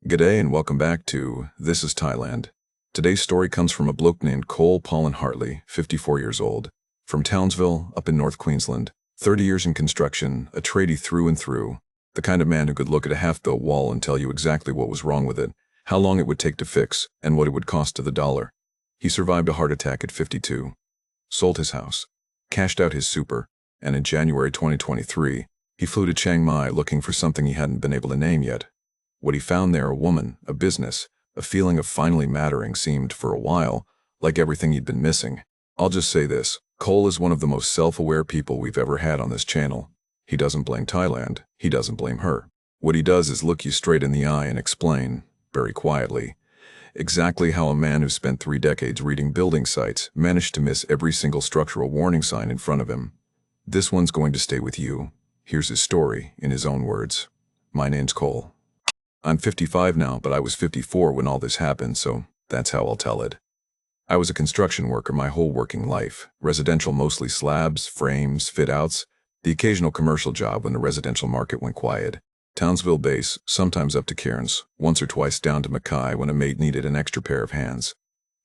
G'day and welcome back to This is Thailand. Today's story comes from a bloke named Cole Paulin Hartley, 54 years old, from Townsville, up in North Queensland. 30 years in construction, a tradie through and through, the kind of man who could look at a half-built wall and tell you exactly what was wrong with it, how long it would take to fix, and what it would cost to the dollar. He survived a heart attack at 52, sold his house, cashed out his super, and in January 2023, he flew to Chiang Mai looking for something he hadn't been able to name yet. What he found there, a woman, a business, a feeling of finally mattering, seemed, for a while, like everything he'd been missing. I'll just say this, Cole is one of the most self-aware people we've ever had on this channel. He doesn't blame Thailand, he doesn't blame her. What he does is look you straight in the eye and explain, very quietly, exactly how a man who spent 3 decades reading building sites managed to miss every single structural warning sign in front of him. This one's going to stay with you. Here's his story, in his own words. My name's Cole. I'm 55 now, but I was 54 when all this happened, so that's how I'll tell it. I was a construction worker my whole working life, residential mostly slabs, frames, fit-outs, the occasional commercial job when the residential market went quiet. Townsville base, sometimes up to Cairns, once or twice down to Mackay when a mate needed an extra pair of hands.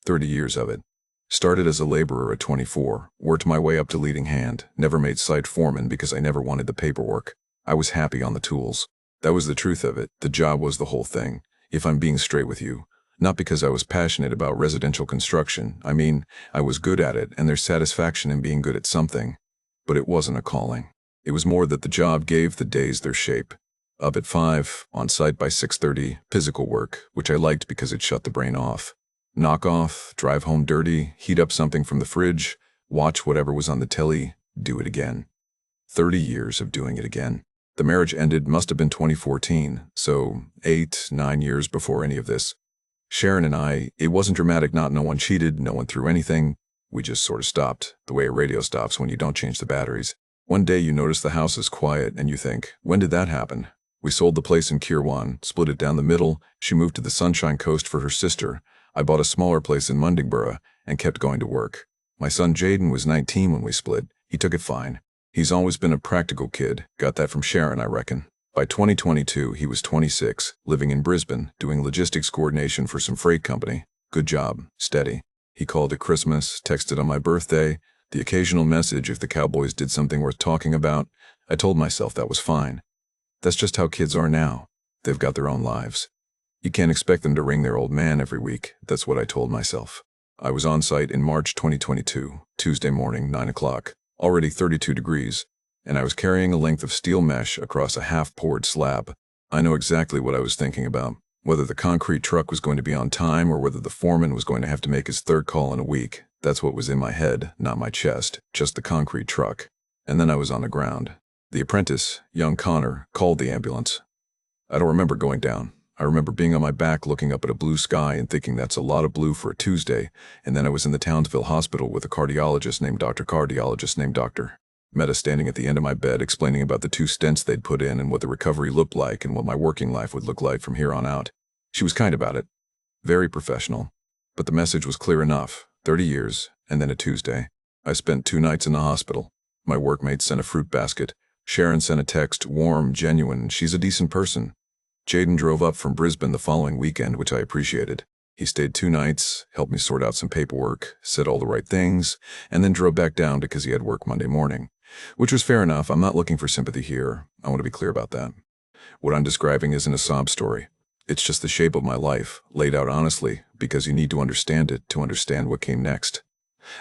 30 years of it. Started as a laborer at 24, worked my way up to leading hand, never made site foreman because I never wanted the paperwork. I was happy on the tools. That was the truth of it. The job was the whole thing, if I'm being straight with you. Not because I was passionate about residential construction. I mean, I was good at it, and there's satisfaction in being good at something. But it wasn't a calling. It was more that the job gave the days their shape. Up at 5, on site by 6:30, physical work, which I liked because it shut the brain off. Knock off, drive home dirty, heat up something from the fridge, watch whatever was on the telly, do it again. 30 years of doing it again. The marriage ended must have been 2014, so 8, 9 years before any of this. Sharon and I, it wasn't dramatic, no one cheated, no one threw anything. We just sort of stopped, the way a radio stops when you don't change the batteries. One day you notice the house is quiet and you think, when did that happen? We sold the place in Kirwan, split it down the middle, she moved to the Sunshine Coast for her sister. I bought a smaller place in Mundingborough and kept going to work. My son Jaden was 19 when we split. He took it fine. He's always been a practical kid, got that from Sharon, I reckon. By 2022, he was 26, living in Brisbane, doing logistics coordination for some freight company. Good job, steady. He called at Christmas, texted on my birthday, the occasional message if the Cowboys did something worth talking about. I told myself that was fine. That's just how kids are now. They've got their own lives. You can't expect them to ring their old man every week, that's what I told myself. I was on site in March 2022, Tuesday morning, 9 o'clock. Already 32 degrees, and I was carrying a length of steel mesh across a half-poured slab. I know exactly what I was thinking about, whether the concrete truck was going to be on time or whether the foreman was going to have to make his 3rd call in a week. That's what was in my head, not my chest, just the concrete truck. And then I was on the ground. The apprentice, young Connor, called the ambulance. I don't remember going down. I remember being on my back looking up at a blue sky and thinking that's a lot of blue for a Tuesday, and then I was in the Townsville hospital with a cardiologist named Dr. Meta standing at the end of my bed explaining about the 2 stents they'd put in and what the recovery looked like and what my working life would look like from here on out. She was kind about it. Very professional. But the message was clear enough. 30 years, and then a Tuesday. I spent 2 nights in the hospital. My workmate sent a fruit basket. Sharon sent a text, warm, genuine, she's a decent person. Jaden drove up from Brisbane the following weekend, which I appreciated. He stayed 2 nights, helped me sort out some paperwork, said all the right things, and then drove back down because he had work Monday morning. Which was fair enough. I'm not looking for sympathy here. I want to be clear about that. What I'm describing isn't a sob story. It's just the shape of my life, laid out honestly, because you need to understand it to understand what came next.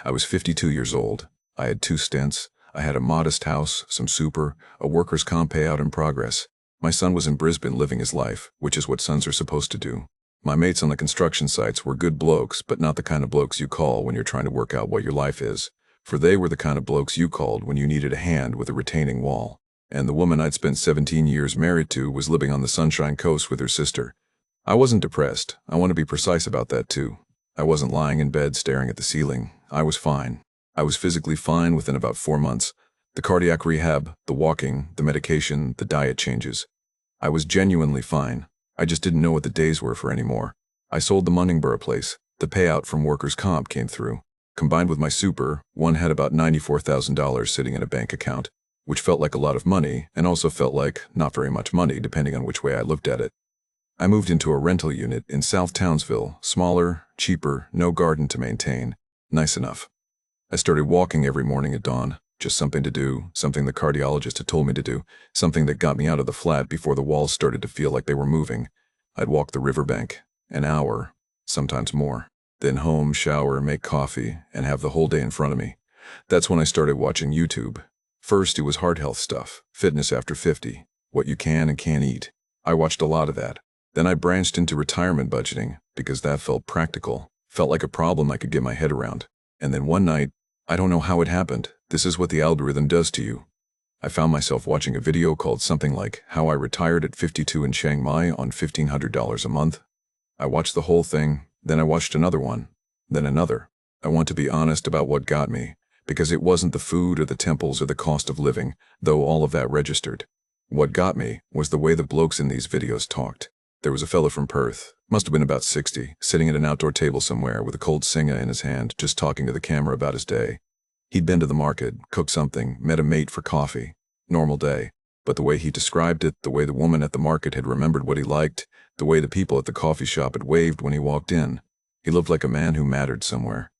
I was 52 years old. I had 2 stents. I had a modest house, some super, a workers' comp payout in progress. My son was in Brisbane living his life, which is what sons are supposed to do. My mates on the construction sites were good blokes, but not the kind of blokes you call when you're trying to work out what your life is. For they were the kind of blokes you called when you needed a hand with a retaining wall. And the woman I'd spent 17 years married to was living on the Sunshine Coast with her sister. I wasn't depressed. I want to be precise about that too. I wasn't lying in bed staring at the ceiling. I was fine. I was physically fine within about 4 months. The cardiac rehab, the walking, the medication, the diet changes. I was genuinely fine. I just didn't know what the days were for anymore. I sold the Mundingborough place. The payout from workers' comp came through. Combined with my super, one had about $94,000 sitting in a bank account, which felt like a lot of money and also felt like not very much money depending on which way I looked at it. I moved into a rental unit in South Townsville, smaller, cheaper, no garden to maintain. Nice enough. I started walking every morning at dawn, just something to do, something the cardiologist had told me to do, something that got me out of the flat before the walls started to feel like they were moving. I'd walk the riverbank, an hour, sometimes more. Then home, shower, make coffee, and have the whole day in front of me. That's when I started watching YouTube. First, it was heart health stuff, fitness after 50, what you can and can't eat. I watched a lot of that. Then I branched into retirement budgeting, because that felt practical, felt like a problem I could get my head around. And then one night, I don't know how it happened, this is what the algorithm does to you. I found myself watching a video called something like How I Retired at 52 in Chiang Mai on $1,500 a month. I watched the whole thing, then I watched another one, then another. I want to be honest about what got me, because it wasn't the food or the temples or the cost of living, though all of that registered. What got me was the way the blokes in these videos talked. There was a fella from Perth, must have been about 60, sitting at an outdoor table somewhere with a cold singa in his hand, just talking to the camera about his day. He'd been to the market, cooked something, met a mate for coffee. Normal day. But the way he described it, the way the woman at the market had remembered what he liked, the way the people at the coffee shop had waved when he walked in. He looked like a man who mattered somewhere.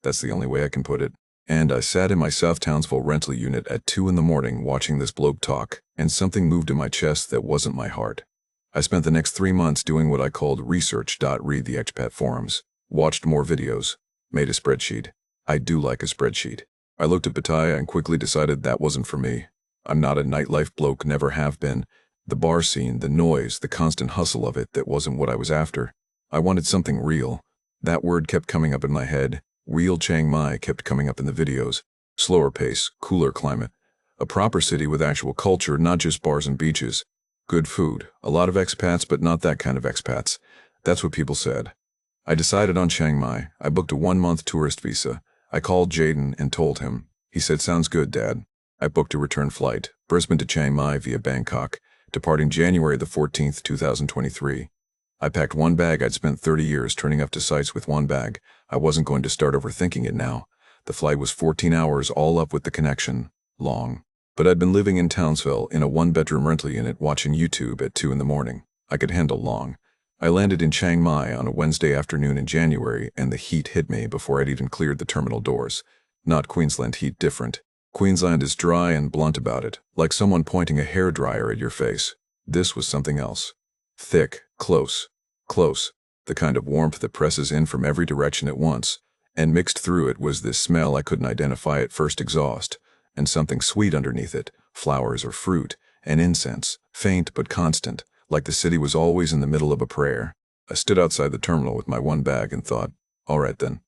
That's the only way I can put it. And I sat in my South Townsville rental unit at 2 in the morning watching this bloke talk, and something moved in my chest that wasn't my heart. I spent the next 3 months doing what I called research. Read the expat forums, watched more videos, made a spreadsheet. I do like a spreadsheet. I looked at Pattaya and quickly decided that wasn't for me. I'm not a nightlife bloke, never have been. The bar scene, the noise, the constant hustle of it, that wasn't what I was after. I wanted something real. That word kept coming up in my head. Real Chiang Mai kept coming up in the videos. Slower pace, cooler climate. A proper city with actual culture, not just bars and beaches. Good food, a lot of expats, but not that kind of expats. That's what people said. I decided on Chiang Mai. I booked a 1-month tourist visa. I called Jaden and told him. He said, "Sounds good, Dad." I booked a return flight, Brisbane to Chiang Mai via Bangkok, departing January the 14th, 2023. I packed one bag. I'd spent 30 years turning up to sites with one bag. I wasn't going to start overthinking it now. The flight was 14 hours, all up with the connection. Long. But I'd been living in Townsville in a 1-bedroom rental unit watching YouTube at 2 in the morning. I could handle long. I landed in Chiang Mai on a Wednesday afternoon in January, and the heat hit me before I'd even cleared the terminal doors. Not Queensland heat, different. Queensland is dry and blunt about it, like someone pointing a hairdryer at your face. This was something else. Thick, close, the kind of warmth that presses in from every direction at once, and mixed through it was this smell I couldn't identify at first: exhaust, and something sweet underneath it, flowers or fruit, and incense, faint but constant, like the city was always in the middle of a prayer. I stood outside the terminal with my one bag and thought, all right then.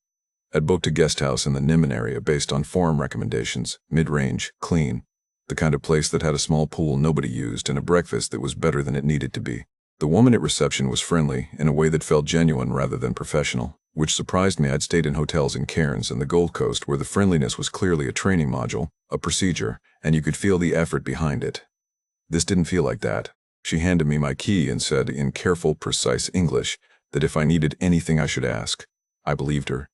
I'd booked a guest house in the Niman area based on forum recommendations, mid-range, clean, the kind of place that had a small pool nobody used and a breakfast that was better than it needed to be. The woman at reception was friendly in a way that felt genuine rather than professional, which surprised me. I'd stayed in hotels in Cairns and the Gold Coast where the friendliness was clearly a training module, a procedure, and you could feel the effort behind it. This didn't feel like that. She handed me my key and said in careful, precise English that if I needed anything I should ask. I believed her.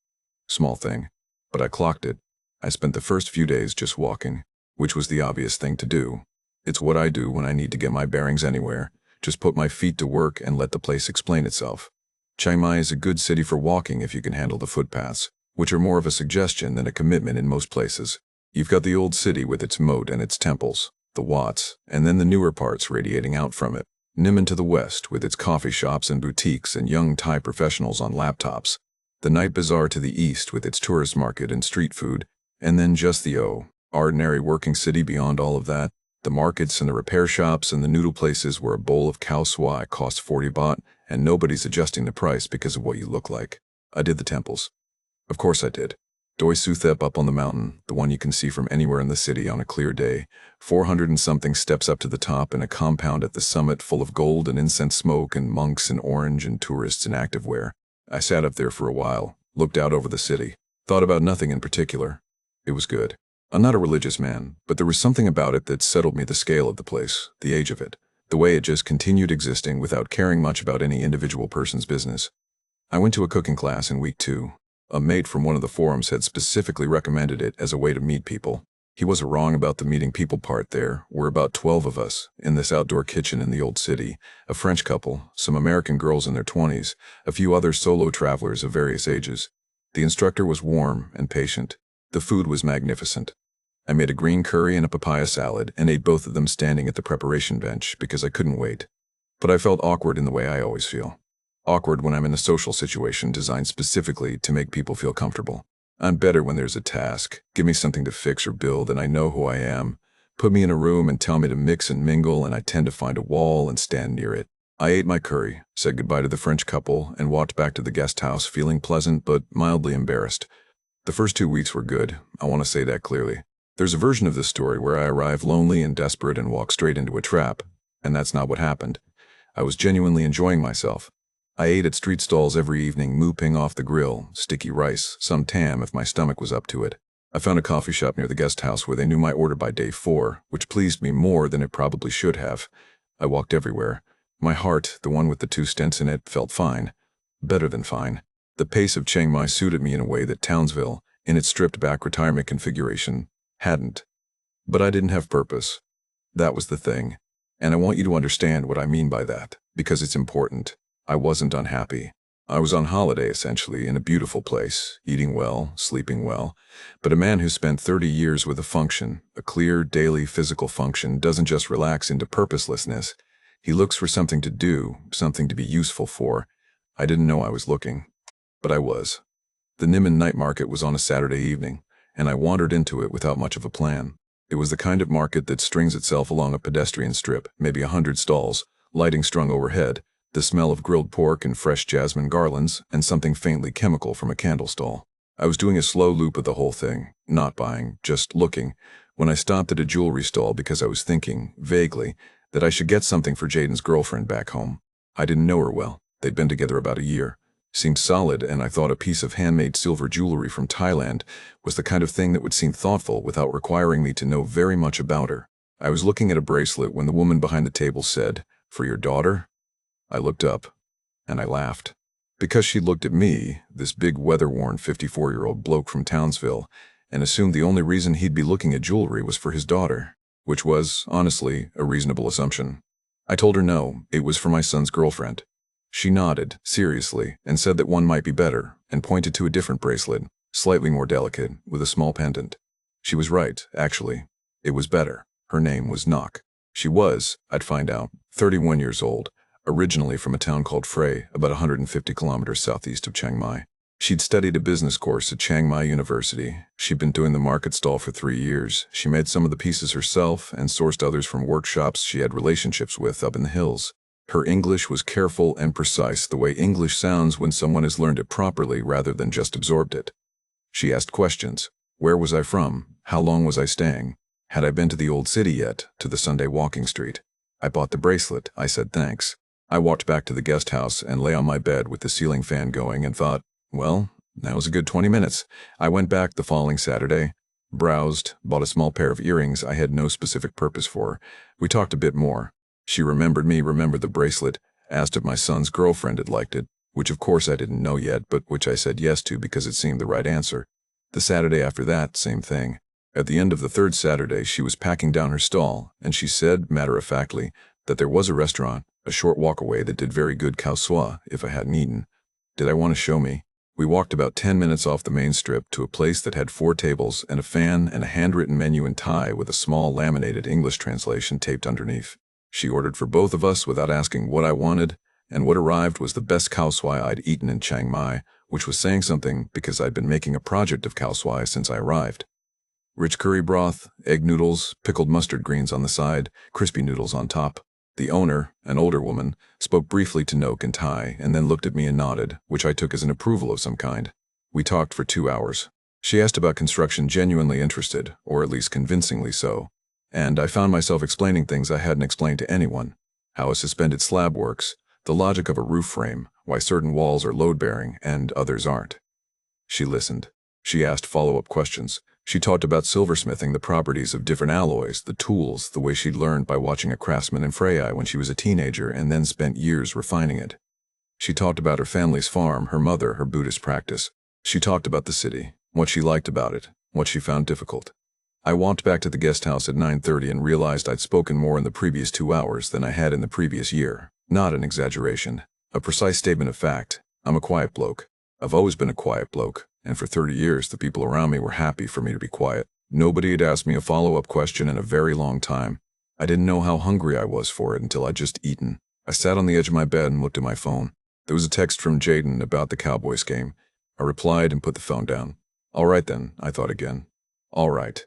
Small thing, but I clocked it. I spent the first few days just walking, which was the obvious thing to do. It's what I do when I need to get my bearings anywhere. Just put my feet to work and let the place explain itself. Chiang Mai is a good city for walking if you can handle the footpaths, which are more of a suggestion than a commitment in most places. You've got the old city with its moat and its temples, the Wats, and then the newer parts radiating out from it. Niman to the west with its coffee shops and boutiques and young Thai professionals on laptops. The night bazaar to the east with its tourist market and street food, and then just the ordinary working city beyond all of that. The markets and the repair shops and the noodle places where a bowl of khao swai costs 40 baht, and nobody's adjusting the price because of what you look like. I did the temples. Of course I did. Doi Suthep up on the mountain, the one you can see from anywhere in the city on a clear day, 400 and something steps up to the top in a compound at the summit full of gold and incense smoke and monks in orange and tourists in activewear. I sat up there for a while, looked out over the city, thought about nothing in particular. It was good. I'm not a religious man, but there was something about it that settled me: the scale of the place, the age of it, the way it just continued existing without caring much about any individual person's business. I went to a cooking class in week 2. A mate from one of the forums had specifically recommended it as a way to meet people. He wasn't wrong about the meeting people part there. We're about 12 of us, in this outdoor kitchen in the old city, a French couple, some American girls in their 20s, a few other solo travelers of various ages. The instructor was warm and patient. The food was magnificent. I made a green curry and a papaya salad and ate both of them standing at the preparation bench because I couldn't wait. But I felt awkward in the way I always feel. Awkward when I'm in a social situation designed specifically to make people feel comfortable. I'm better when there's a task. Give me something to fix or build and I know who I am. Put me in a room and tell me to mix and mingle and I tend to find a wall and stand near it. I ate my curry, said goodbye to the French couple, and walked back to the guest house feeling pleasant but mildly embarrassed. The first 2 weeks were good. I want to say that clearly. There's a version of this story where I arrive lonely and desperate and walk straight into a trap, and that's not what happened. I was genuinely enjoying myself. I ate at street stalls every evening, mooping off the grill, sticky rice, some tam if my stomach was up to it. I found a coffee shop near the guest house where they knew my order by day 4, which pleased me more than it probably should have. I walked everywhere. My heart, the one with the 2 stents in it, felt fine. Better than fine. The pace of Chiang Mai suited me in a way that Townsville, in its stripped-back retirement configuration, hadn't. But I didn't have purpose. That was the thing. And I want you to understand what I mean by that, because it's important. I wasn't unhappy. I was on holiday, essentially, in a beautiful place, eating well, sleeping well. But a man who spent 30 years with a function, a clear, daily physical function, doesn't just relax into purposelessness. He looks for something to do, something to be useful for. I didn't know I was looking, but I was. The Niman night market was on a Saturday evening, and I wandered into it without much of a plan. It was the kind of market that strings itself along a pedestrian strip, maybe 100 stalls, lighting strung overhead, the smell of grilled pork and fresh jasmine garlands, and something faintly chemical from a candle stall. I was doing a slow loop of the whole thing, not buying, just looking, when I stopped at a jewelry stall because I was thinking, vaguely, that I should get something for Jaden's girlfriend back home. I didn't know her well. They'd been together about a year. Seemed solid, and I thought a piece of handmade silver jewelry from Thailand was the kind of thing that would seem thoughtful without requiring me to know very much about her. I was looking at a bracelet when the woman behind the table said, "For your daughter?" I looked up, and I laughed. Because she looked at me, this big weather-worn 54-year-old bloke from Townsville, and assumed the only reason he'd be looking at jewelry was for his daughter, which was, honestly, a reasonable assumption. I told her no, it was for my son's girlfriend. She nodded, seriously, and said that one might be better, and pointed to a different bracelet, slightly more delicate, with a small pendant. She was right, actually. It was better. Her name was Nok. She was, I'd find out, 31 years old, originally from a town called Frey, about 150 kilometers southeast of Chiang Mai. She'd studied a business course at Chiang Mai University. She'd been doing the market stall for 3 years. She made some of the pieces herself and sourced others from workshops she had relationships with up in the hills. Her English was careful and precise, the way English sounds when someone has learned it properly rather than just absorbed it. She asked questions. Where was I from? How long was I staying? Had I been to the old city yet, to the Sunday walking street? I bought the bracelet. I said thanks. I walked back to the guest house and lay on my bed with the ceiling fan going and thought, well, that was a good 20 minutes. I went back the following Saturday, browsed, bought a small pair of earrings I had no specific purpose for. We talked a bit more. She remembered me, remembered the bracelet, asked if my son's girlfriend had liked it, which of course I didn't know yet, but which I said yes to because it seemed the right answer. The Saturday after that, same thing. At the end of the 3rd Saturday, she was packing down her stall, and she said, matter-of-factly, that there was a restaurant, a short walk away, that did very good khao soi if I hadn't eaten. Did I want to show me? We walked about 10 minutes off the main strip to a place that had 4 tables and a fan and a handwritten menu in Thai with a small laminated English translation taped underneath. She ordered for both of us without asking what I wanted, and what arrived was the best khao soi I'd eaten in Chiang Mai, which was saying something because I'd been making a project of khao soi since I arrived. Rich curry broth, egg noodles, pickled mustard greens on the side, crispy noodles on top. The owner, an older woman, spoke briefly to Nok in Thai and then looked at me and nodded, which I took as an approval of some kind. We talked for 2 hours. She asked about construction, genuinely interested, or at least convincingly so. And I found myself explaining things I hadn't explained to anyone. How a suspended slab works, the logic of a roof frame, why certain walls are load-bearing and others aren't. She listened. She asked follow-up questions. She talked about silversmithing, the properties of different alloys, the tools, the way she'd learned by watching a craftsman in Frey when she was a teenager and then spent years refining it. She talked about her family's farm, her mother, her Buddhist practice. She talked about the city, what she liked about it, what she found difficult. I walked back to the guest house at 9:30 and realized I'd spoken more in the previous 2 hours than I had in the previous year. Not an exaggeration. A precise statement of fact. I'm a quiet bloke. I've always been a quiet bloke, and for 30 years the people around me were happy for me to be quiet. Nobody had asked me a follow-up question in a very long time. I didn't know how hungry I was for it until I'd just eaten. I sat on the edge of my bed and looked at my phone. There was a text from Jaden about the Cowboys game. I replied and put the phone down. All right then, I thought again. All right.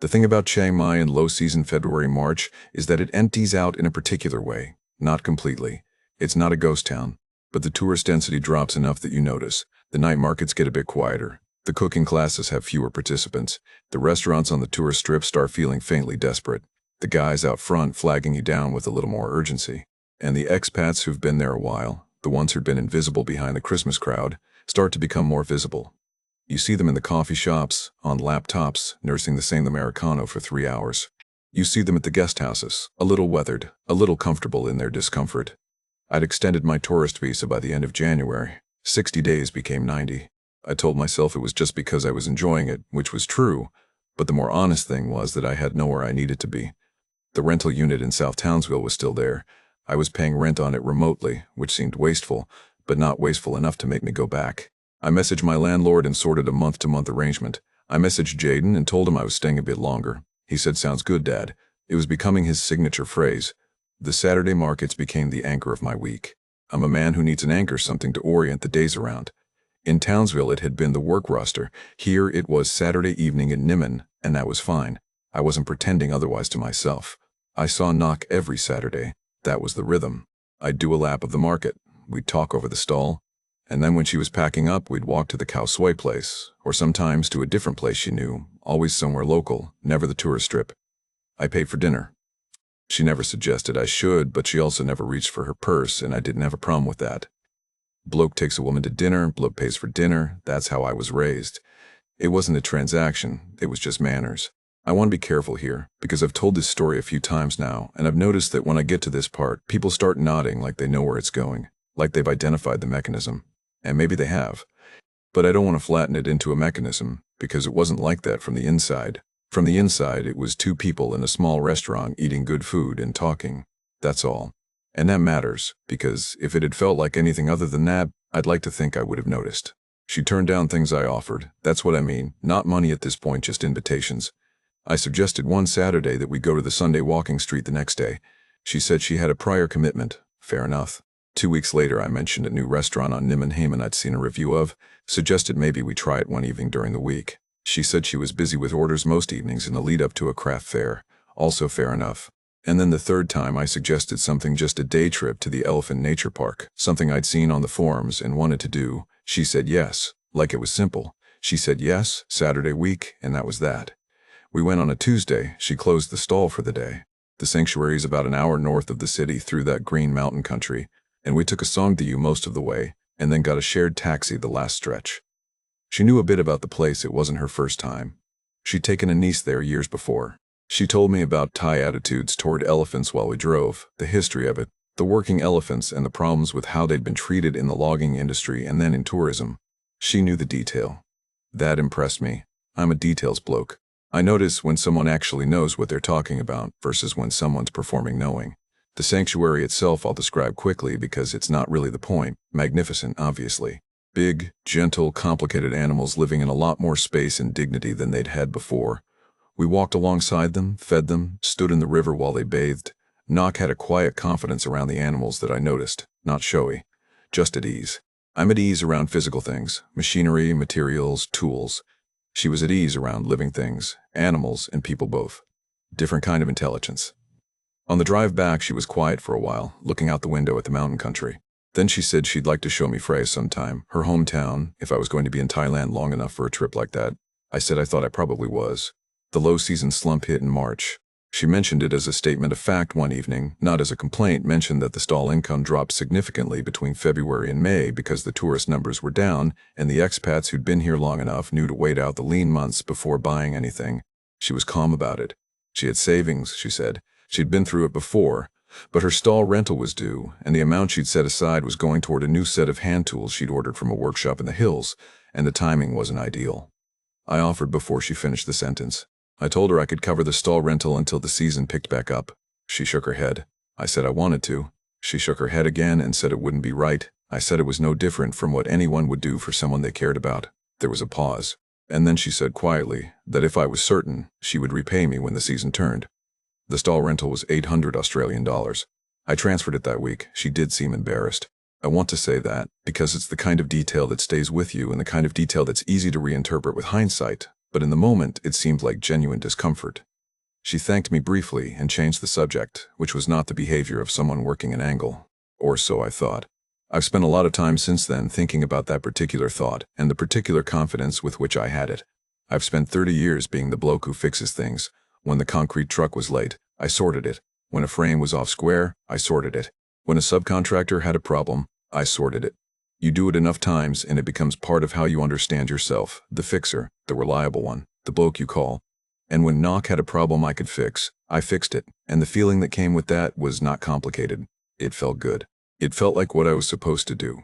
The thing about Chiang Mai in low-season February-March is that it empties out in a particular way. Not completely. It's not a ghost town. But the tourist density drops enough that you notice. The night markets get a bit quieter. The cooking classes have fewer participants. The restaurants on the tourist strip start feeling faintly desperate. The guys out front flagging you down with a little more urgency. And the expats who've been there a while, the ones who'd been invisible behind the Christmas crowd, start to become more visible. You see them in the coffee shops, on laptops, nursing the same Americano for 3 hours. You see them at the guest houses, a little weathered, a little comfortable in their discomfort. I'd extended my tourist visa by the end of January. 60 days became 90. I told myself it was just because I was enjoying it, which was true, but the more honest thing was that I had nowhere I needed to be. The rental unit in South Townsville was still there. I was paying rent on it remotely, which seemed wasteful, but not wasteful enough to make me go back. I messaged my landlord and sorted a month-to-month arrangement. I messaged Jaden and told him I was staying a bit longer. He said, "Sounds good, Dad." It was becoming his signature phrase. The Saturday markets became the anchor of my week. I'm a man who needs an anchor, something to orient the days around. In Townsville it had been the work roster. Here it was Saturday evening in Niman, and that was fine. I wasn't pretending otherwise to myself. I saw Knock every Saturday. That was the rhythm. I'd do a lap of the market. We'd talk over the stall. And then when she was packing up, we'd walk to the Khao Soi place, or sometimes to a different place she knew, always somewhere local, never the tourist strip. I paid for dinner. She never suggested I should, but she also never reached for her purse, and I didn't have a problem with that. Bloke takes a woman to dinner, bloke pays for dinner. That's how I was raised. It wasn't a transaction, it was just manners. I want to be careful here, because I've told this story a few times now, and I've noticed that when I get to this part, people start nodding like they know where it's going, like they've identified the mechanism. And maybe they have. But I don't want to flatten it into a mechanism, because it wasn't like that from the inside. From the inside, it was two people in a small restaurant eating good food and talking. That's all. And that matters, because if it had felt like anything other than that, I'd like to think I would have noticed. She turned down things I offered. That's what I mean. Not money at this point, just invitations. I suggested one Saturday that we go to the Sunday walking street the next day. She said she had a prior commitment. Fair enough. 2 weeks later, I mentioned a new restaurant on Niman Haman I'd seen a review of, suggested maybe we try it one evening during the week. She said she was busy with orders most evenings in the lead-up to a craft fair. Also fair enough. And then the third time, I suggested something just a day trip to the Elephant Nature Park, something I'd seen on the forums and wanted to do. She said yes, like it was simple. She said yes, Saturday week, and that was that. We went on a Tuesday. She closed the stall for the day. The sanctuary is about an hour north of the city through that green mountain country, and we took a Songdiyu most of the way, and then got a shared taxi the last stretch. She knew a bit about the place. It wasn't her first time. She'd taken a niece there years before. She told me about Thai attitudes toward elephants while we drove, the history of it, the working elephants and the problems with how they'd been treated in the logging industry and then in tourism. She knew the detail. That impressed me. I'm a details bloke. I notice when someone actually knows what they're talking about versus when someone's performing knowing. The sanctuary itself I'll describe quickly because it's not really the point. Magnificent, obviously. Big, gentle, complicated animals living in a lot more space and dignity than they'd had before. We walked alongside them, fed them, stood in the river while they bathed. Nock had a quiet confidence around the animals that I noticed, not showy, just at ease. I'm at ease around physical things, machinery, materials, tools. She was at ease around living things, animals, and people both. Different kind of intelligence. On the drive back, she was quiet for a while, looking out the window at the mountain country. Then she said she'd like to show me Phrae sometime, her hometown, if I was going to be in Thailand long enough for a trip like that. I said I thought I probably was. The low-season slump hit in March. She mentioned it as a statement of fact one evening, not as a complaint, mentioned that the stall income dropped significantly between February and May because the tourist numbers were down, and the expats who'd been here long enough knew to wait out the lean months before buying anything. She was calm about it. She had savings, she said. She'd been through it before, but her stall rental was due, and the amount she'd set aside was going toward a new set of hand tools she'd ordered from a workshop in the hills, and the timing wasn't ideal. I offered before she finished the sentence. I told her I could cover the stall rental until the season picked back up. She shook her head. I said I wanted to. She shook her head again and said it wouldn't be right. I said it was no different from what anyone would do for someone they cared about. There was a pause. And then she said quietly that if I was certain, she would repay me when the season turned. The stall rental was 800 Australian dollars. I transferred it that week. She did seem embarrassed. I want to say that because it's the kind of detail that stays with you and the kind of detail that's easy to reinterpret with hindsight, but in the moment it seemed like genuine discomfort. She thanked me briefly and changed the subject, which was not the behavior of someone working an angle. Or so I thought. I've spent a lot of time since then thinking about that particular thought and the particular confidence with which I had it. I've spent 30 years being the bloke who fixes things. When the concrete truck was late, I sorted it. When a frame was off square, I sorted it. When a subcontractor had a problem, I sorted it. You do it enough times and it becomes part of how you understand yourself, the fixer, the reliable one, the bloke you call. And when Knock had a problem I could fix, I fixed it, and the feeling that came with that was not complicated. It felt good. It felt like what I was supposed to do.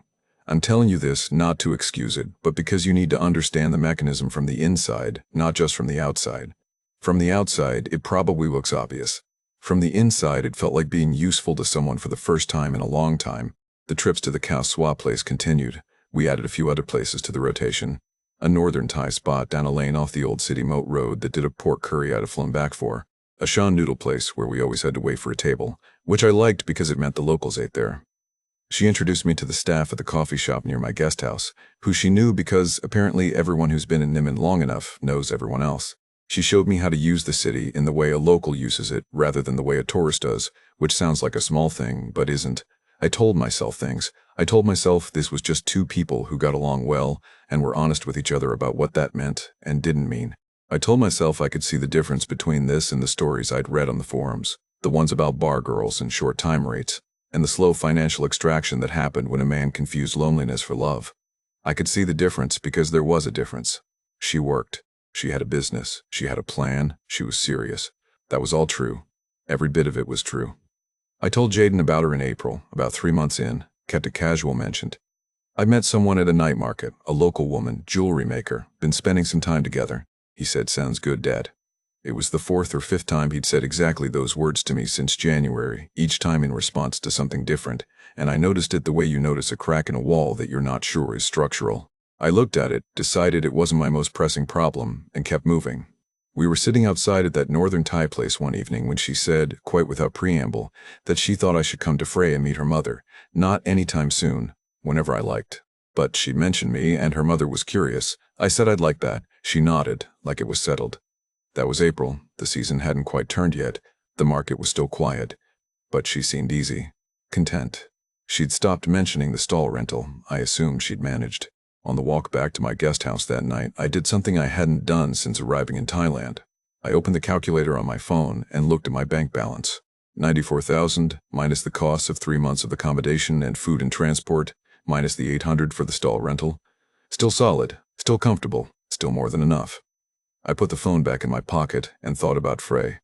I'm telling you this not to excuse it, but because you need to understand the mechanism from the inside, not just from the outside. From the outside, it probably looks obvious. From the inside, it felt like being useful to someone for the first time in a long time. The trips to the cow swap place continued. We added a few other places to the rotation. A northern Thai spot down a lane off the old city moat road that did a pork curry I'd have flown back for. A Shan noodle place where we always had to wait for a table, which I liked because it meant the locals ate there. She introduced me to the staff at the coffee shop near my guest house, who she knew because apparently everyone who's been in Niman long enough knows everyone else. She showed me how to use the city in the way a local uses it rather than the way a tourist does, which sounds like a small thing, but isn't. I told myself things. I told myself this was just two people who got along well and were honest with each other about what that meant and didn't mean. I told myself I could see the difference between this and the stories I'd read on the forums, the ones about bar girls and short time rates, and the slow financial extraction that happened when a man confused loneliness for love. I could see the difference because there was a difference. She worked. She had a business. She had a plan. She was serious. That was all true. Every bit of it was true. I told Jaden about her in April, about 3 months in, kept it casual mentioned. I met someone at a night market, a local woman, jewelry maker, been spending some time together. He said, "Sounds good, Dad." It was the 4th or 5th time he'd said exactly those words to me since January, each time in response to something different, and I noticed it the way you notice a crack in a wall that you're not sure is structural. I looked at it, decided it wasn't my most pressing problem, and kept moving. We were sitting outside at that northern Thai place one evening when she said, quite without preamble, that she thought I should come to Freya and meet her mother, not anytime soon, whenever I liked. But she'd mentioned me, and her mother was curious. I said I'd like that. She nodded, like it was settled. That was April. The season hadn't quite turned yet. The market was still quiet. But she seemed easy, content. She'd stopped mentioning the stall rental. I assumed she'd managed. On the walk back to my guest house that night, I did something I hadn't done since arriving in Thailand. I opened the calculator on my phone and looked at my bank balance. 94,000 minus the costs of 3 months of accommodation and food and transport, minus the 800 for the stall rental. Still solid, still comfortable, still more than enough. I put the phone back in my pocket and thought about Frey,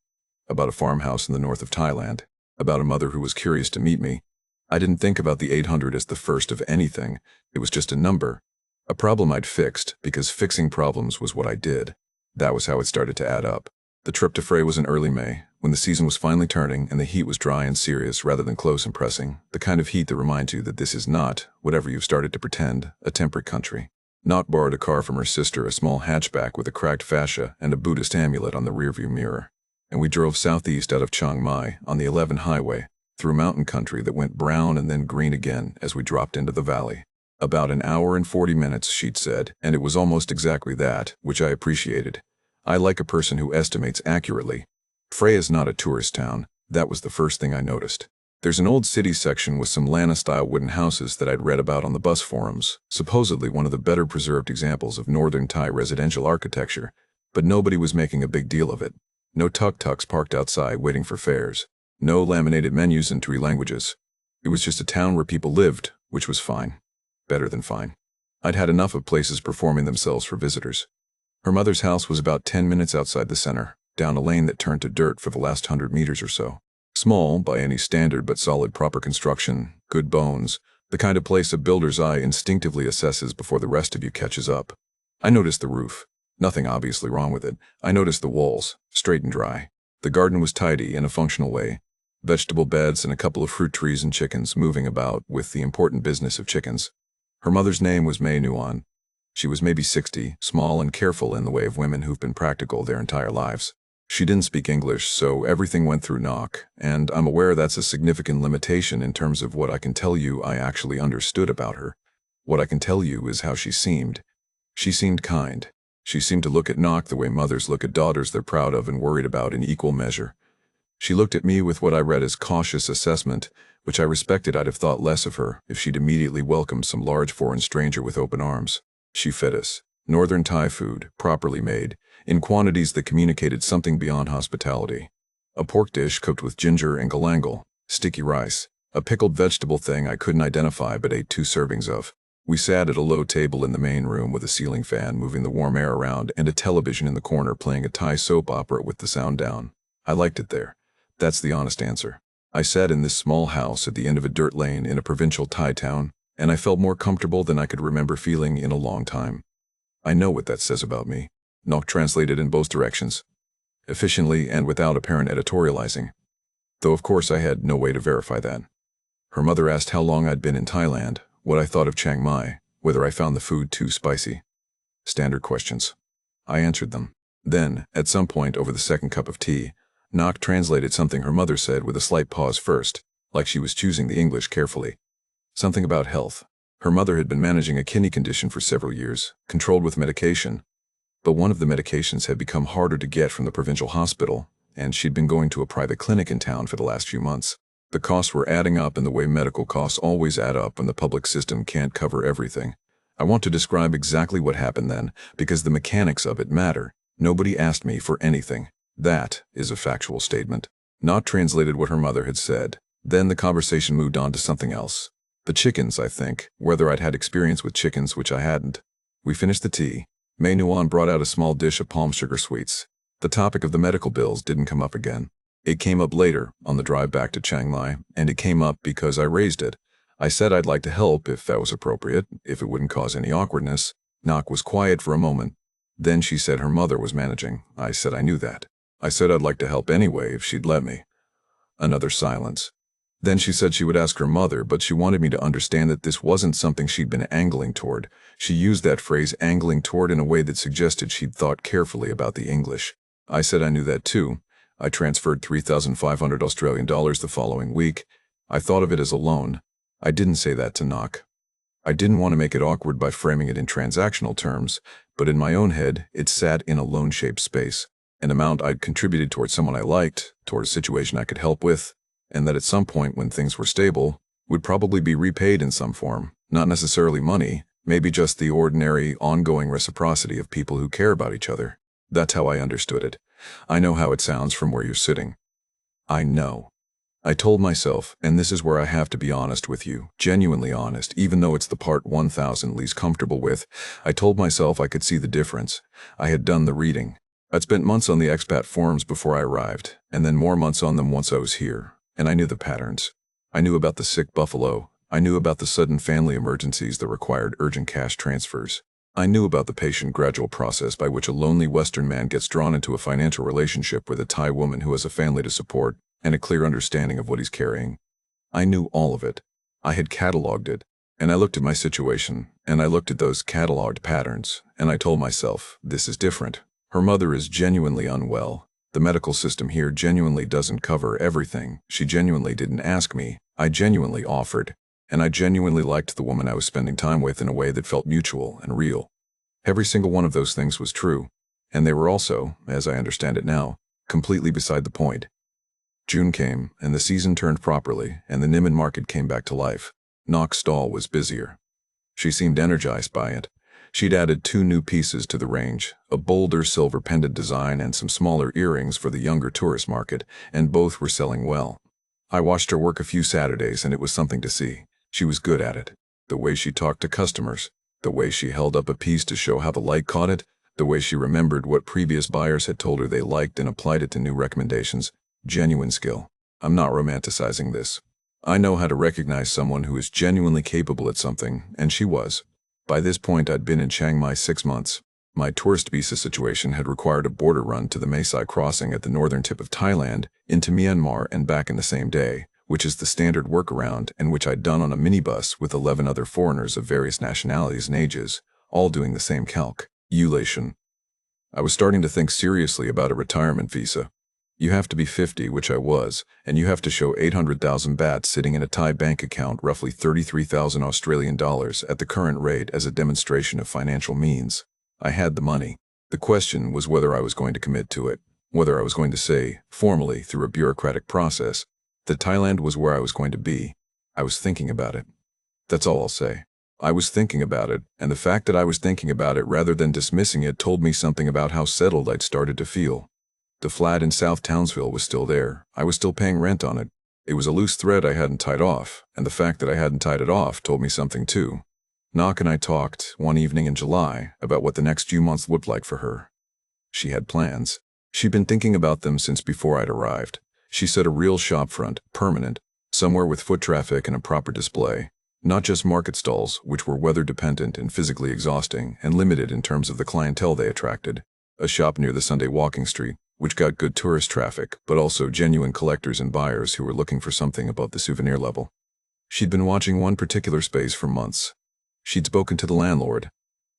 about a farmhouse in the north of Thailand, about a mother who was curious to meet me. I didn't think about the 800 as the first of anything. It was just a number. A problem I'd fixed, because fixing problems was what I did. That was how it started to add up. The trip to Frey was in early May, when the season was finally turning and the heat was dry and serious rather than close and pressing, the kind of heat that reminds you that this is not, whatever you've started to pretend, a temperate country. Not borrowed a car from her sister, a small hatchback with a cracked fascia and a Buddhist amulet on the rearview mirror. And we drove southeast out of Chiang Mai on the 11 highway, through mountain country that went brown and then green again as we dropped into the valley. About an hour and 40 minutes, she'd said, and it was almost exactly that, which I appreciated. I like a person who estimates accurately. Freya's not a tourist town. That was the first thing I noticed. There's an old city section with some Lana-style wooden houses that I'd read about on the bus forums, supposedly one of the better preserved examples of northern Thai residential architecture, but nobody was making a big deal of it. No tuk-tuks parked outside waiting for fares. No laminated menus in 3 languages. It was just a town where people lived, which was fine. Better than fine. I'd had enough of places performing themselves for visitors. Her mother's house was about 10 minutes outside the center, down a lane that turned to dirt for the last 100 meters or so. Small, by any standard, but solid proper construction, good bones, the kind of place a builder's eye instinctively assesses before the rest of you catches up. I noticed the roof. Nothing obviously wrong with it. I noticed the walls, straight and dry. The garden was tidy in a functional way. Vegetable beds and a couple of fruit trees and chickens moving about with the important business of chickens. Her mother's name was May Nuan. She was maybe 60, small and careful in the way of women who've been practical their entire lives. She didn't speak English, so everything went through knock, and I'm aware that's a significant limitation in terms of what I can tell you I actually understood about her. What I can tell you is how she seemed. She seemed kind. She seemed to look at Knock the way mothers look at daughters they're proud of and worried about in equal measure. She looked at me with what I read as cautious assessment, which I respected. I'd have thought less of her if she'd immediately welcomed some large foreign stranger with open arms. She fed us. Northern Thai food, properly made, in quantities that communicated something beyond hospitality. A pork dish cooked with ginger and galangal, sticky rice, a pickled vegetable thing I couldn't identify but ate 2 servings of. We sat at a low table in the main room with a ceiling fan moving the warm air around and a television in the corner playing a Thai soap opera with the sound down. I liked it there. That's the honest answer. I sat in this small house at the end of a dirt lane in a provincial Thai town, and I felt more comfortable than I could remember feeling in a long time. I know what that says about me. Nok translated in both directions, efficiently and without apparent editorializing. Though of course I had no way to verify that. Her mother asked how long I'd been in Thailand, what I thought of Chiang Mai, whether I found the food too spicy. Standard questions. I answered them. Then, at some point over the second cup of tea, Nok translated something her mother said with a slight pause first, like she was choosing the English carefully. Something about health. Her mother had been managing a kidney condition for several years, controlled with medication. But one of the medications had become harder to get from the provincial hospital, and she'd been going to a private clinic in town for the last few months. The costs were adding up in the way medical costs always add up when the public system can't cover everything. I want to describe exactly what happened then, because the mechanics of it matter. Nobody asked me for anything. That is a factual statement. Not translated what her mother had said. Then the conversation moved on to something else. The chickens, I think, whether I'd had experience with chickens, which I hadn't. We finished the tea. May Nuan brought out a small dish of palm sugar sweets. The topic of the medical bills didn't come up again. It came up later, on the drive back to Chiang Mai, and it came up because I raised it. I said I'd like to help if that was appropriate, if it wouldn't cause any awkwardness. Nok was quiet for a moment. Then she said her mother was managing. I said I knew that. I said I'd like to help anyway if she'd let me. Another silence. Then she said she would ask her mother, but she wanted me to understand that this wasn't something she'd been angling toward. She used that phrase angling toward in a way that suggested she'd thought carefully about the English. I said I knew that too. I transferred 3,500 Australian dollars the following week. I thought of it as a loan. I didn't say that to Nok. I didn't want to make it awkward by framing it in transactional terms, but in my own head, it sat in a loan-shaped space. An amount I'd contributed towards someone I liked, toward a situation I could help with, and that at some point when things were stable, would probably be repaid in some form. Not necessarily money, maybe just the ordinary, ongoing reciprocity of people who care about each other. That's how I understood it. I know how it sounds from where you're sitting. I know. I told myself, and this is where I have to be honest with you, genuinely honest, even though it's the part 1,000 least comfortable with, I told myself I could see the difference. I had done the reading. I'd spent months on the expat forums before I arrived, and then more months on them once I was here, and I knew the patterns. I knew about the sick buffalo. I knew about the sudden family emergencies that required urgent cash transfers. I knew about the patient, gradual process by which a lonely Western man gets drawn into a financial relationship with a Thai woman who has a family to support and a clear understanding of what he's carrying. I knew all of it. I had cataloged it, and I looked at my situation, and I looked at those cataloged patterns, and I told myself, this is different. Her mother is genuinely unwell. The medical system here genuinely doesn't cover everything. She genuinely didn't ask me. I genuinely offered. And I genuinely liked the woman I was spending time with in a way that felt mutual and real. Every single one of those things was true, and they were also, as I understand it now, completely beside the point. June came, and the season turned properly, and the Niman market came back to life. Nok's stall was busier. She seemed energized by it. She'd added 2 new pieces to the range, a bolder silver pendant design and some smaller earrings for the younger tourist market, and both were selling well. I watched her work a few Saturdays, and it was something to see. She was good at it. The way she talked to customers, the way she held up a piece to show how the light caught it, the way she remembered what previous buyers had told her they liked and applied it to new recommendations. Genuine skill. I'm not romanticizing this. I know how to recognize someone who is genuinely capable at something, and she was. By this point I'd been in Chiang Mai 6 months. My tourist visa situation had required a border run to the Maesai crossing at the northern tip of Thailand into Myanmar and back in the same day, which is the standard workaround and which I'd done on a minibus with 11 other foreigners of various nationalities and ages, all doing the same calculation. I was starting to think seriously about a retirement visa. You have to be 50, which I was, and you have to show 800,000 baht sitting in a Thai bank account, roughly 33,000 Australian dollars at the current rate, as a demonstration of financial means. I had the money. The question was whether I was going to commit to it, whether I was going to say, formally, through a bureaucratic process, that Thailand was where I was going to be. I was thinking about it. That's all I'll say. I was thinking about it, and the fact that I was thinking about it rather than dismissing it told me something about how settled I'd started to feel. The flat in South Townsville was still there. I was still paying rent on it. It was a loose thread I hadn't tied off, and the fact that I hadn't tied it off told me something too. Nock and I talked, one evening in July, about what the next few months looked like for her. She had plans. She'd been thinking about them since before I'd arrived. She said a real shopfront, permanent, somewhere with foot traffic and a proper display. Not just market stalls, which were weather-dependent and physically exhausting and limited in terms of the clientele they attracted. A shop near the Sunday walking street, which got good tourist traffic, but also genuine collectors and buyers who were looking for something above the souvenir level. She'd been watching one particular space for months. She'd spoken to the landlord.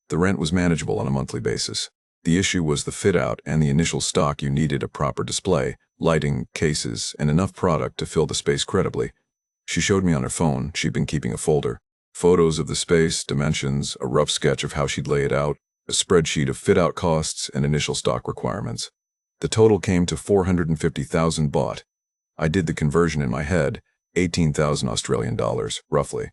The rent was manageable on a monthly basis. The issue was the fit-out and the initial stock. You needed a proper display, lighting, cases, and enough product to fill the space credibly. She showed me on her phone she'd been keeping a folder. Photos of the space, dimensions, a rough sketch of how she'd lay it out, a spreadsheet of fit-out costs and initial stock requirements. The total came to 450,000 baht. I did the conversion in my head, 18,000 Australian dollars, roughly.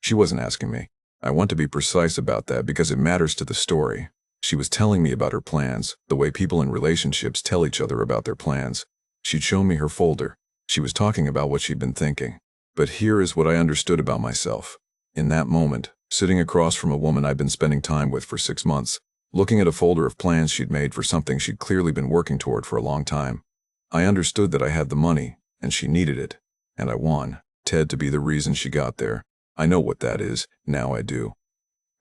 She wasn't asking me. I want to be precise about that because it matters to the story. She was telling me about her plans, the way people in relationships tell each other about their plans. She'd shown me her folder. She was talking about what she'd been thinking. But here is what I understood about myself. In that moment, sitting across from a woman I'd been spending time with for 6 months, looking at a folder of plans she'd made for something she'd clearly been working toward for a long time, I understood that I had the money, and she needed it. And I won Ted to be the reason she got there. I know what that is, now I do.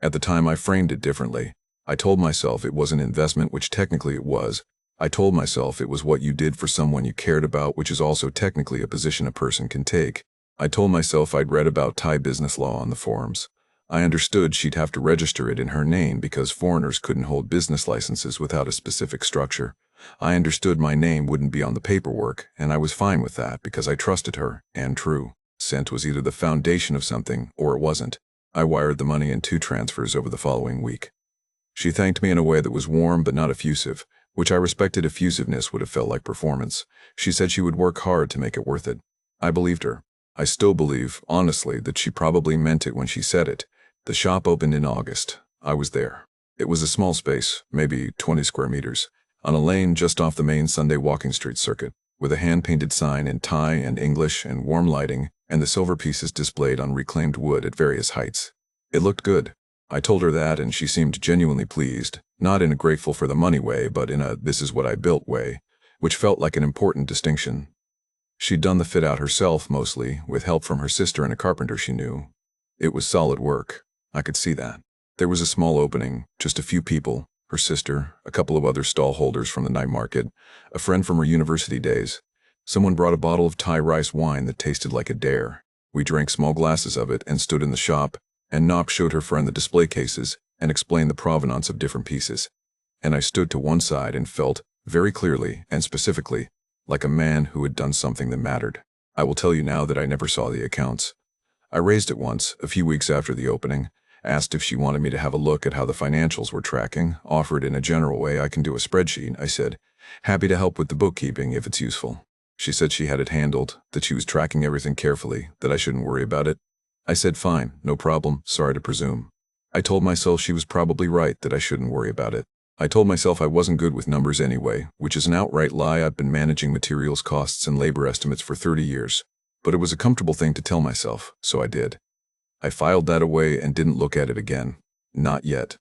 At the time I framed it differently. I told myself it was an investment, which technically it was. I told myself it was what you did for someone you cared about, which is also technically a position a person can take. I told myself I'd read about Thai business law on the forums. I understood she'd have to register it in her name because foreigners couldn't hold business licenses without a specific structure. I understood my name wouldn't be on the paperwork, and I was fine with that because I trusted her, and true. Consent was either the foundation of something or it wasn't. I wired the money in 2 transfers over the following week. She thanked me in a way that was warm but not effusive, which I respected. Effusiveness would have felt like performance. She said she would work hard to make it worth it. I believed her. I still believe, honestly, that she probably meant it when she said it. The shop opened in August. I was there. It was a small space, maybe 20 square meters, on a lane just off the main Sunday walking street circuit, with a hand-painted sign in Thai and English and warm lighting, and the silver pieces displayed on reclaimed wood at various heights. It looked good. I told her that, and she seemed genuinely pleased, not in a grateful for the money way, but in a this is what I built way, which felt like an important distinction. She'd done the fit-out herself mostly, with help from her sister and a carpenter she knew. It was solid work. I could see that. There was a small opening, just a few people, her sister, a couple of other stall holders from the night market, a friend from her university days. Someone brought a bottle of Thai rice wine that tasted like a dare. We drank small glasses of it and stood in the shop, and Nock showed her friend the display cases and explained the provenance of different pieces. And I stood to one side and felt, very clearly and specifically, like a man who had done something that mattered. I will tell you now that I never saw the accounts. I raised it once, a few weeks after the opening, asked if she wanted me to have a look at how the financials were tracking, offered in a general way I can do a spreadsheet. I said, happy to help with the bookkeeping if it's useful. She said she had it handled, that she was tracking everything carefully, that I shouldn't worry about it. I said fine, no problem, sorry to presume. I told myself she was probably right that I shouldn't worry about it. I told myself I wasn't good with numbers anyway, which is an outright lie. I've been managing materials costs and labor estimates for 30 years. But it was a comfortable thing to tell myself, so I did. I filed that away and didn't look at it again. Not yet.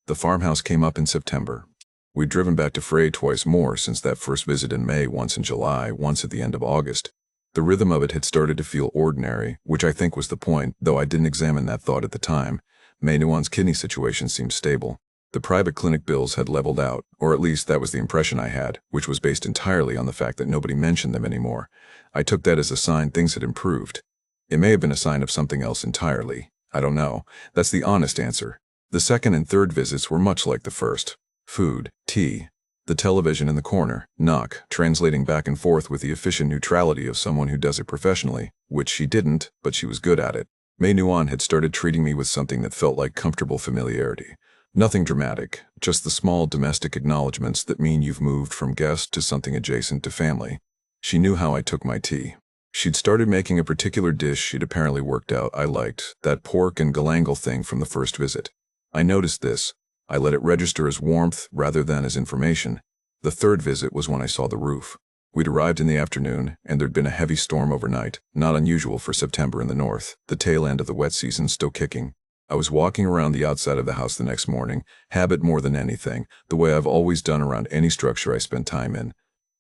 The farmhouse came up in September. We'd driven back to Frey twice more since that first visit in May, once in July, once at the end of August. The rhythm of it had started to feel ordinary, which I think was the point, though I didn't examine that thought at the time. Mae Nuon's kidney situation seemed stable. The private clinic bills had leveled out, or at least that was the impression I had, which was based entirely on the fact that nobody mentioned them anymore. I took that as a sign things had improved. It may have been a sign of something else entirely. I don't know. That's the honest answer. The second and third visits were much like the first. Food, tea, the television in the corner, knock, translating back and forth with the efficient neutrality of someone who does it professionally, which she didn't, but she was good at it. Mei Nuan had started treating me with something that felt like comfortable familiarity. Nothing dramatic, just the small domestic acknowledgments that mean you've moved from guest to something adjacent to family. She knew how I took my tea. She'd started making a particular dish she'd apparently worked out I liked, that pork and galangal thing from the first visit. I noticed this. I let it register as warmth rather than as information. The third visit was when I saw the roof. We'd arrived in the afternoon, and there'd been a heavy storm overnight, not unusual for September in the north, the tail end of the wet season still kicking. I was walking around the outside of the house the next morning, habit more than anything, the way I've always done around any structure I spend time in.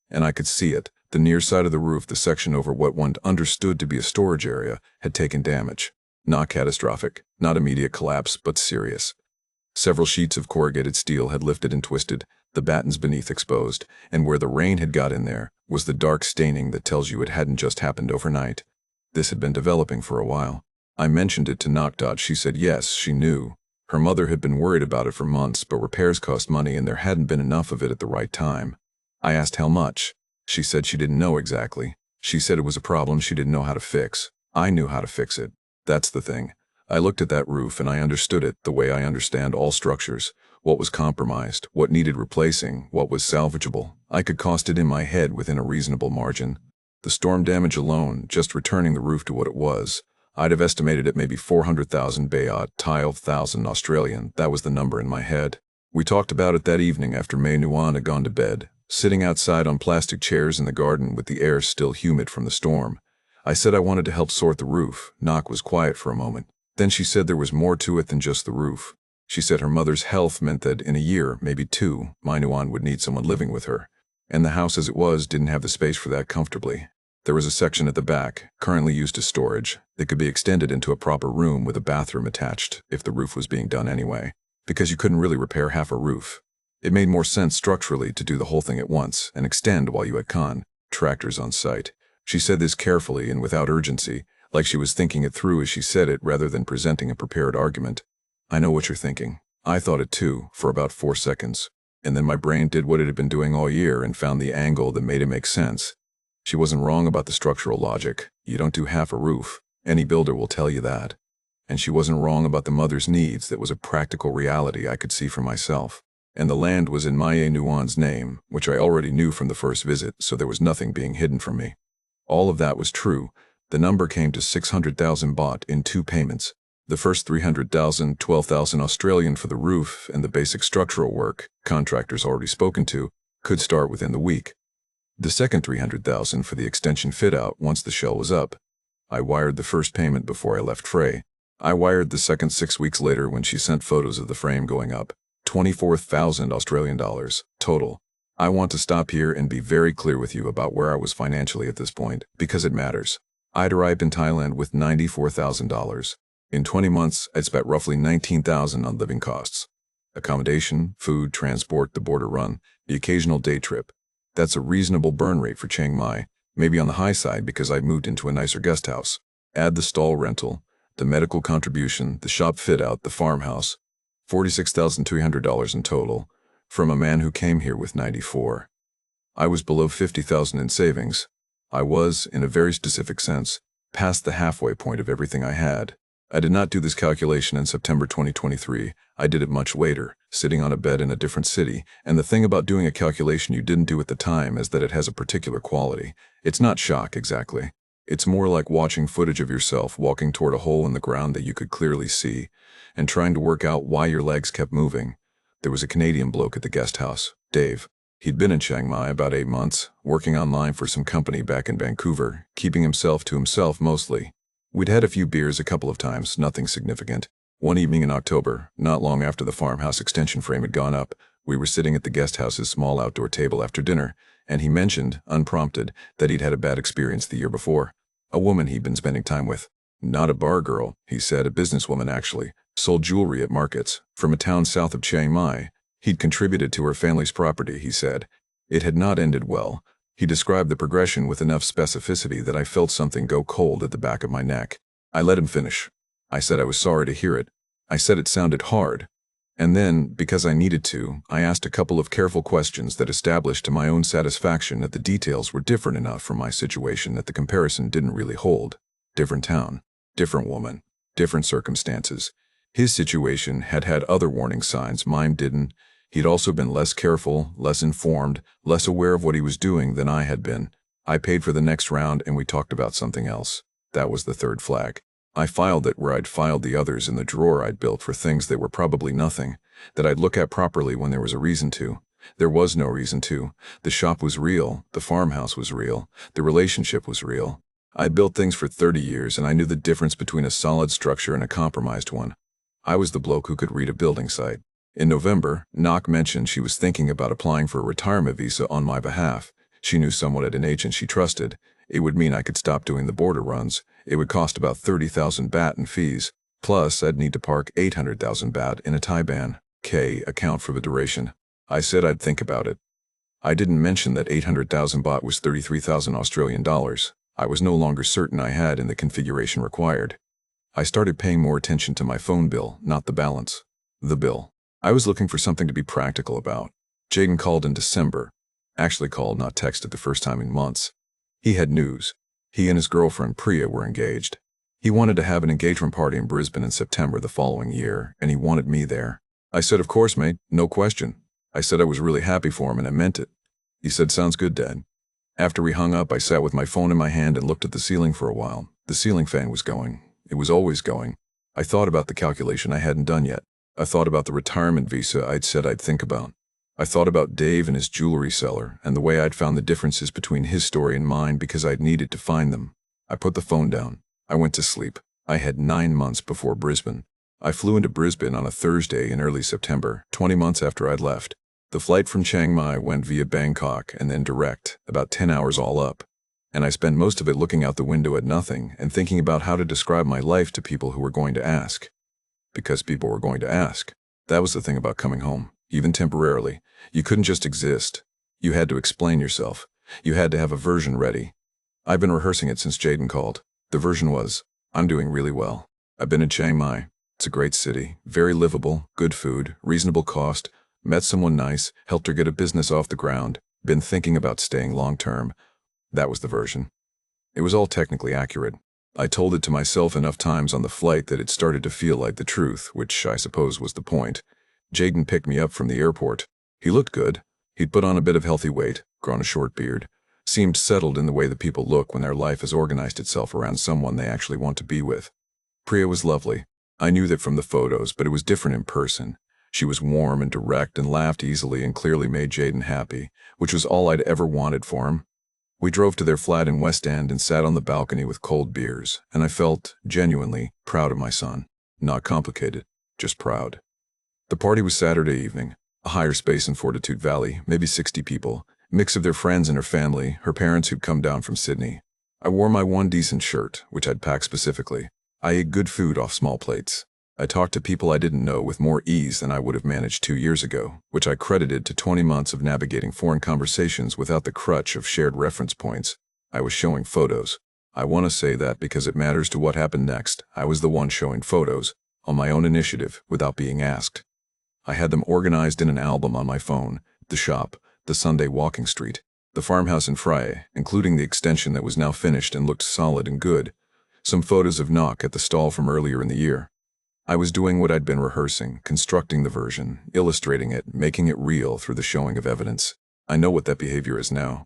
And I could see it. The near side of the roof, the section over what one understood to be a storage area, had taken damage. Not catastrophic, not immediate collapse, but serious. Several sheets of corrugated steel had lifted and twisted, the battens beneath exposed, and where the rain had got in there was the dark staining that tells you it hadn't just happened overnight. This had been developing for a while. I mentioned it to Knockdot. She said yes, she knew. Her mother had been worried about it for months, but repairs cost money and there hadn't been enough of it at the right time. I asked how much. She said she didn't know exactly. She said it was a problem she didn't know how to fix. I knew how to fix it. That's the thing. I looked at that roof and I understood it the way I understand all structures. What was compromised, what needed replacing, what was salvageable. I could cost it in my head within a reasonable margin. The storm damage alone, just returning the roof to what it was, I'd have estimated it maybe 400,000 baht, Thai 1,000 Australian. That was the number in my head. We talked about it that evening after Mei Nuan had gone to bed, sitting outside on plastic chairs in the garden with the air still humid from the storm. I said I wanted to help sort the roof. Nok was quiet for a moment. Then she said there was more to it than just the roof. She said her mother's health meant that in a year, maybe two, Mei Nuan would need someone living with her. And the house as it was didn't have the space for that comfortably. There was a section at the back, currently used as storage, that could be extended into a proper room with a bathroom attached if the roof was being done anyway, because you couldn't really repair half a roof. It made more sense structurally to do the whole thing at once and extend while you had contractors on site. She said this carefully and without urgency, like she was thinking it through as she said it rather than presenting a prepared argument. I know what you're thinking. I thought it too, for about 4 seconds. And then my brain did what it had been doing all year and found the angle that made it make sense. She wasn't wrong about the structural logic. You don't do half a roof. Any builder will tell you that. And she wasn't wrong about the mother's needs. That was a practical reality I could see for myself. And the land was in Mei Nuan's name, which I already knew from the first visit, so there was nothing being hidden from me. All of that was true. The number came to 600,000 baht in 2 payments. The first 300,000, 12,000 Australian for the roof and the basic structural work, contractors already spoken to, could start within the week. The second 300,000 for the extension fit-out once the shell was up. I wired the first payment before I left Frey. I wired the second 6 weeks later when she sent photos of the frame going up. 24,000 Australian dollars, total. I want to stop here and be very clear with you about where I was financially at this point, because it matters. I'd arrived in Thailand with $94,000. In 20 months, I'd spent roughly $19,000 on living costs. Accommodation, food, transport, the border run, the occasional day trip. That's a reasonable burn rate for Chiang Mai, maybe on the high side because I'd moved into a nicer guest house. Add the stall rental, the medical contribution, the shop fit-out, the farmhouse. $46,300 in total, from a man who came here with 94. I was below 50,000 in savings. I was, in a very specific sense, past the halfway point of everything I had. I did not do this calculation in September 2023. I did it much later, sitting on a bed in a different city, and the thing about doing a calculation you didn't do at the time is that it has a particular quality. It's not shock, exactly. It's more like watching footage of yourself walking toward a hole in the ground that you could clearly see, and trying to work out why your legs kept moving. There was a Canadian bloke at the guest house, Dave. He'd been in Chiang Mai about 8 months, working online for some company back in Vancouver, keeping himself to himself mostly. We'd had a few beers a couple of times, nothing significant. One evening in October, not long after the farmhouse extension frame had gone up, we were sitting at the guest house's small outdoor table after dinner, and he mentioned, unprompted, that he'd had a bad experience the year before. A woman he'd been spending time with. Not a bar girl, he said, a businesswoman actually. Sold jewelry at markets, from a town south of Chiang Mai. He'd contributed to her family's property, he said. It had not ended well. He described the progression with enough specificity that I felt something go cold at the back of my neck. I let him finish. I said I was sorry to hear it. I said it sounded hard. And then, because I needed to, I asked a couple of careful questions that established to my own satisfaction that the details were different enough from my situation that the comparison didn't really hold. Different town, different woman, different circumstances. His situation had had other warning signs, mine didn't. He'd also been less careful, less informed, less aware of what he was doing than I had been. I paid for the next round and we talked about something else. That was the third flag. I filed it where I'd filed the others in the drawer I'd built for things that were probably nothing, that I'd look at properly when there was a reason to. There was no reason to. The shop was real, the farmhouse was real, the relationship was real. I'd built things for 30 years and I knew the difference between a solid structure and a compromised one. I was the bloke who could read a building site. In November, Nok mentioned she was thinking about applying for a retirement visa on my behalf. She knew someone at an agent she trusted. It would mean I could stop doing the border runs. It would cost about 30,000 baht in fees. Plus, I'd need to park 800,000 baht in a Thai account for the duration. I said I'd think about it. I didn't mention that 800,000 baht was 33,000 Australian dollars. I was no longer certain I had in the configuration required. I started paying more attention to my phone bill, not the balance. The bill. I was looking for something to be practical about. Jaden called in December. Actually called, not texted the first time in months. He had news. He and his girlfriend Priya were engaged. He wanted to have an engagement party in Brisbane in September the following year, and he wanted me there. I said, of course, mate, no question. I said I was really happy for him and I meant it. He said, sounds good, Dad. After we hung up, I sat with my phone in my hand and looked at the ceiling for a while. The ceiling fan was going. It was always going. I thought about the calculation I hadn't done yet. I thought about the retirement visa I'd said I'd think about. I thought about Dave and his jewelry seller and the way I'd found the differences between his story and mine because I'd needed to find them. I put the phone down. I went to sleep. I had 9 months before Brisbane. I flew into Brisbane on a Thursday in early September, 20 months after I'd left. The flight from Chiang Mai went via Bangkok and then direct, about 10 hours all up. And I spent most of it looking out the window at nothing and thinking about how to describe my life to people who were going to ask. Because people were going to ask. That was the thing about coming home, even temporarily. You couldn't just exist. You had to explain yourself. You had to have a version ready. I've been rehearsing it since Jaden called. The version was, I'm doing really well. I've been in Chiang Mai. It's a great city, very livable, good food, reasonable cost, met someone nice, helped her get a business off the ground, been thinking about staying long-term. That was the version. It was all technically accurate. I told it to myself enough times on the flight that it started to feel like the truth, which I suppose was the point. Jaden picked me up from the airport. He looked good. He'd put on a bit of healthy weight, grown a short beard, seemed settled in the way that people look when their life has organized itself around someone they actually want to be with. Priya was lovely. I knew that from the photos, but it was different in person. She was warm and direct and laughed easily and clearly made Jaden happy, which was all I'd ever wanted for him. We drove to their flat in West End and sat on the balcony with cold beers, and I felt, genuinely, proud of my son. Not complicated, just proud. The party was Saturday evening, a higher space in Fortitude Valley, maybe 60 people, mix of their friends and her family, her parents who'd come down from Sydney. I wore my one decent shirt, which I'd packed specifically. I ate good food off small plates. I talked to people I didn't know with more ease than I would have managed 2 years ago, which I credited to 20 months of navigating foreign conversations without the crutch of shared reference points. I was showing photos. I want to say that because it matters to what happened next. I was the one showing photos, on my own initiative, without being asked. I had them organized in an album on my phone, the shop, the Sunday walking street, the farmhouse in Frye, including the extension that was now finished and looked solid and good, some photos of Nok at the stall from earlier in the year. I was doing what I'd been rehearsing, constructing the version, illustrating it, making it real through the showing of evidence. I know what that behavior is now.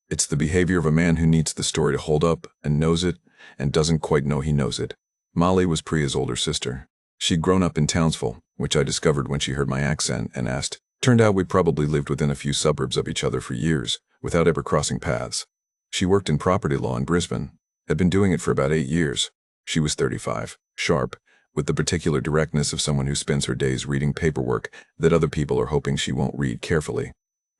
It's the behavior of a man who needs the story to hold up and knows it and doesn't quite know he knows it. Molly was Priya's older sister. She'd grown up in Townsville, which I discovered when she heard my accent and asked. Turned out we probably lived within a few suburbs of each other for years, without ever crossing paths. She worked in property law in Brisbane, had been doing it for about 8 years. She was 35, sharp, with the particular directness of someone who spends her days reading paperwork that other people are hoping she won't read carefully.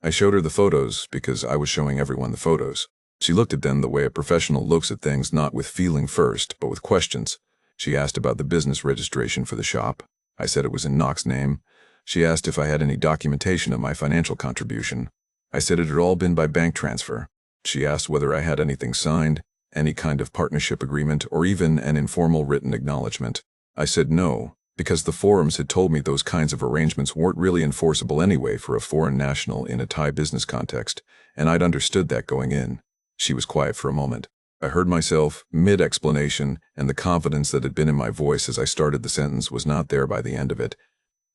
I showed her the photos because I was showing everyone the photos. She looked at them the way a professional looks at things, not with feeling first, but with questions. She asked about the business registration for the shop. I said it was in Knox's name. She asked if I had any documentation of my financial contribution. I said it had all been by bank transfer. She asked whether I had anything signed, any kind of partnership agreement, or even an informal written acknowledgement. I said no, because the forums had told me those kinds of arrangements weren't really enforceable anyway for a foreign national in a Thai business context, and I'd understood that going in. She was quiet for a moment. I heard myself, mid-explanation, and the confidence that had been in my voice as I started the sentence was not there by the end of it.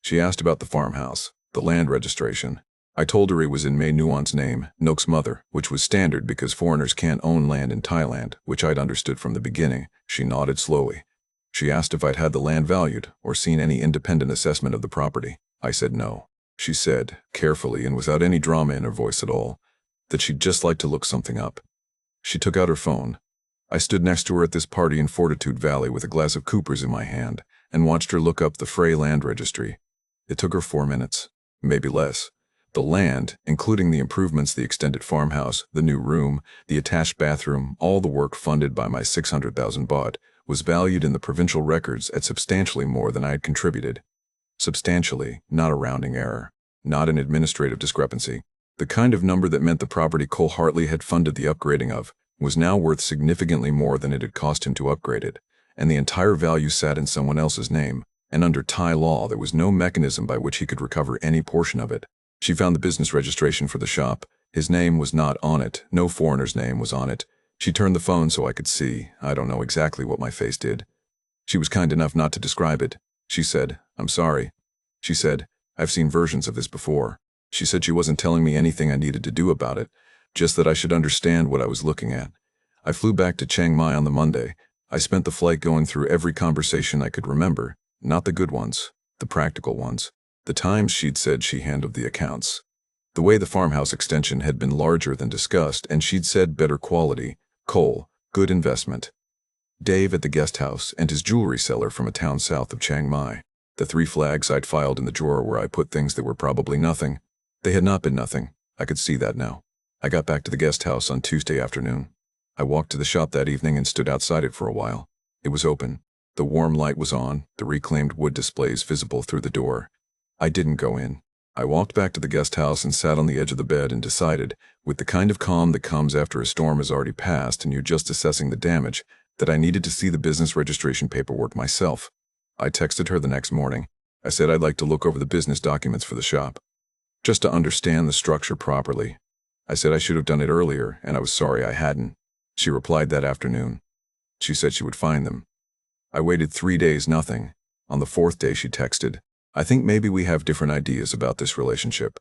She asked about the farmhouse, the land registration. I told her it was in Mae Nuon's name, Nook's mother, which was standard because foreigners can't own land in Thailand, which I'd understood from the beginning. She nodded slowly. She asked if I'd had the land valued or seen any independent assessment of the property. I said no. She said, carefully and without any drama in her voice at all, that she'd just like to look something up. She took out her phone. I stood next to her at this party in Fortitude Valley with a glass of Cooper's in my hand and watched her look up the Frey Land Registry. It took her 4 minutes, maybe less. The land, including the improvements, the extended farmhouse, the new room, the attached bathroom, all the work funded by my 600,000 baht, was valued in the provincial records at substantially more than I had contributed. Substantially, not a rounding error, not an administrative discrepancy. The kind of number that meant the property Cole Hartley had funded the upgrading of was now worth significantly more than it had cost him to upgrade it, and the entire value sat in someone else's name, and under Thai law there was no mechanism by which he could recover any portion of it. She found the business registration for the shop. His name was not on it. No foreigner's name was on it. She turned the phone so I could see. I don't know exactly what my face did. She was kind enough not to describe it. She said, "I'm sorry." She said, "I've seen versions of this before." She said she wasn't telling me anything I needed to do about it, just that I should understand what I was looking at. I flew back to Chiang Mai on the Monday. I spent the flight going through every conversation I could remember, not the good ones, the practical ones. The times she'd said she handled the accounts. The way the farmhouse extension had been larger than discussed, and she'd said better quality, coal, good investment. Dave at the guest house, and his jewelry seller from a town south of Chiang Mai. The 3 flags I'd filed in the drawer where I put things that were probably nothing. They had not been nothing. I could see that now. I got back to the guest house on Tuesday afternoon. I walked to the shop that evening and stood outside it for a while. It was open. The warm light was on, the reclaimed wood displays visible through the door. I didn't go in. I walked back to the guest house and sat on the edge of the bed and decided, with the kind of calm that comes after a storm has already passed and you're just assessing the damage, that I needed to see the business registration paperwork myself. I texted her the next morning. I said I'd like to look over the business documents for the shop, just to understand the structure properly. I said I should have done it earlier, and I was sorry I hadn't. She replied that afternoon. She said she would find them. I waited 3 days, nothing. On the 4th day she texted, "I think maybe we have different ideas about this relationship."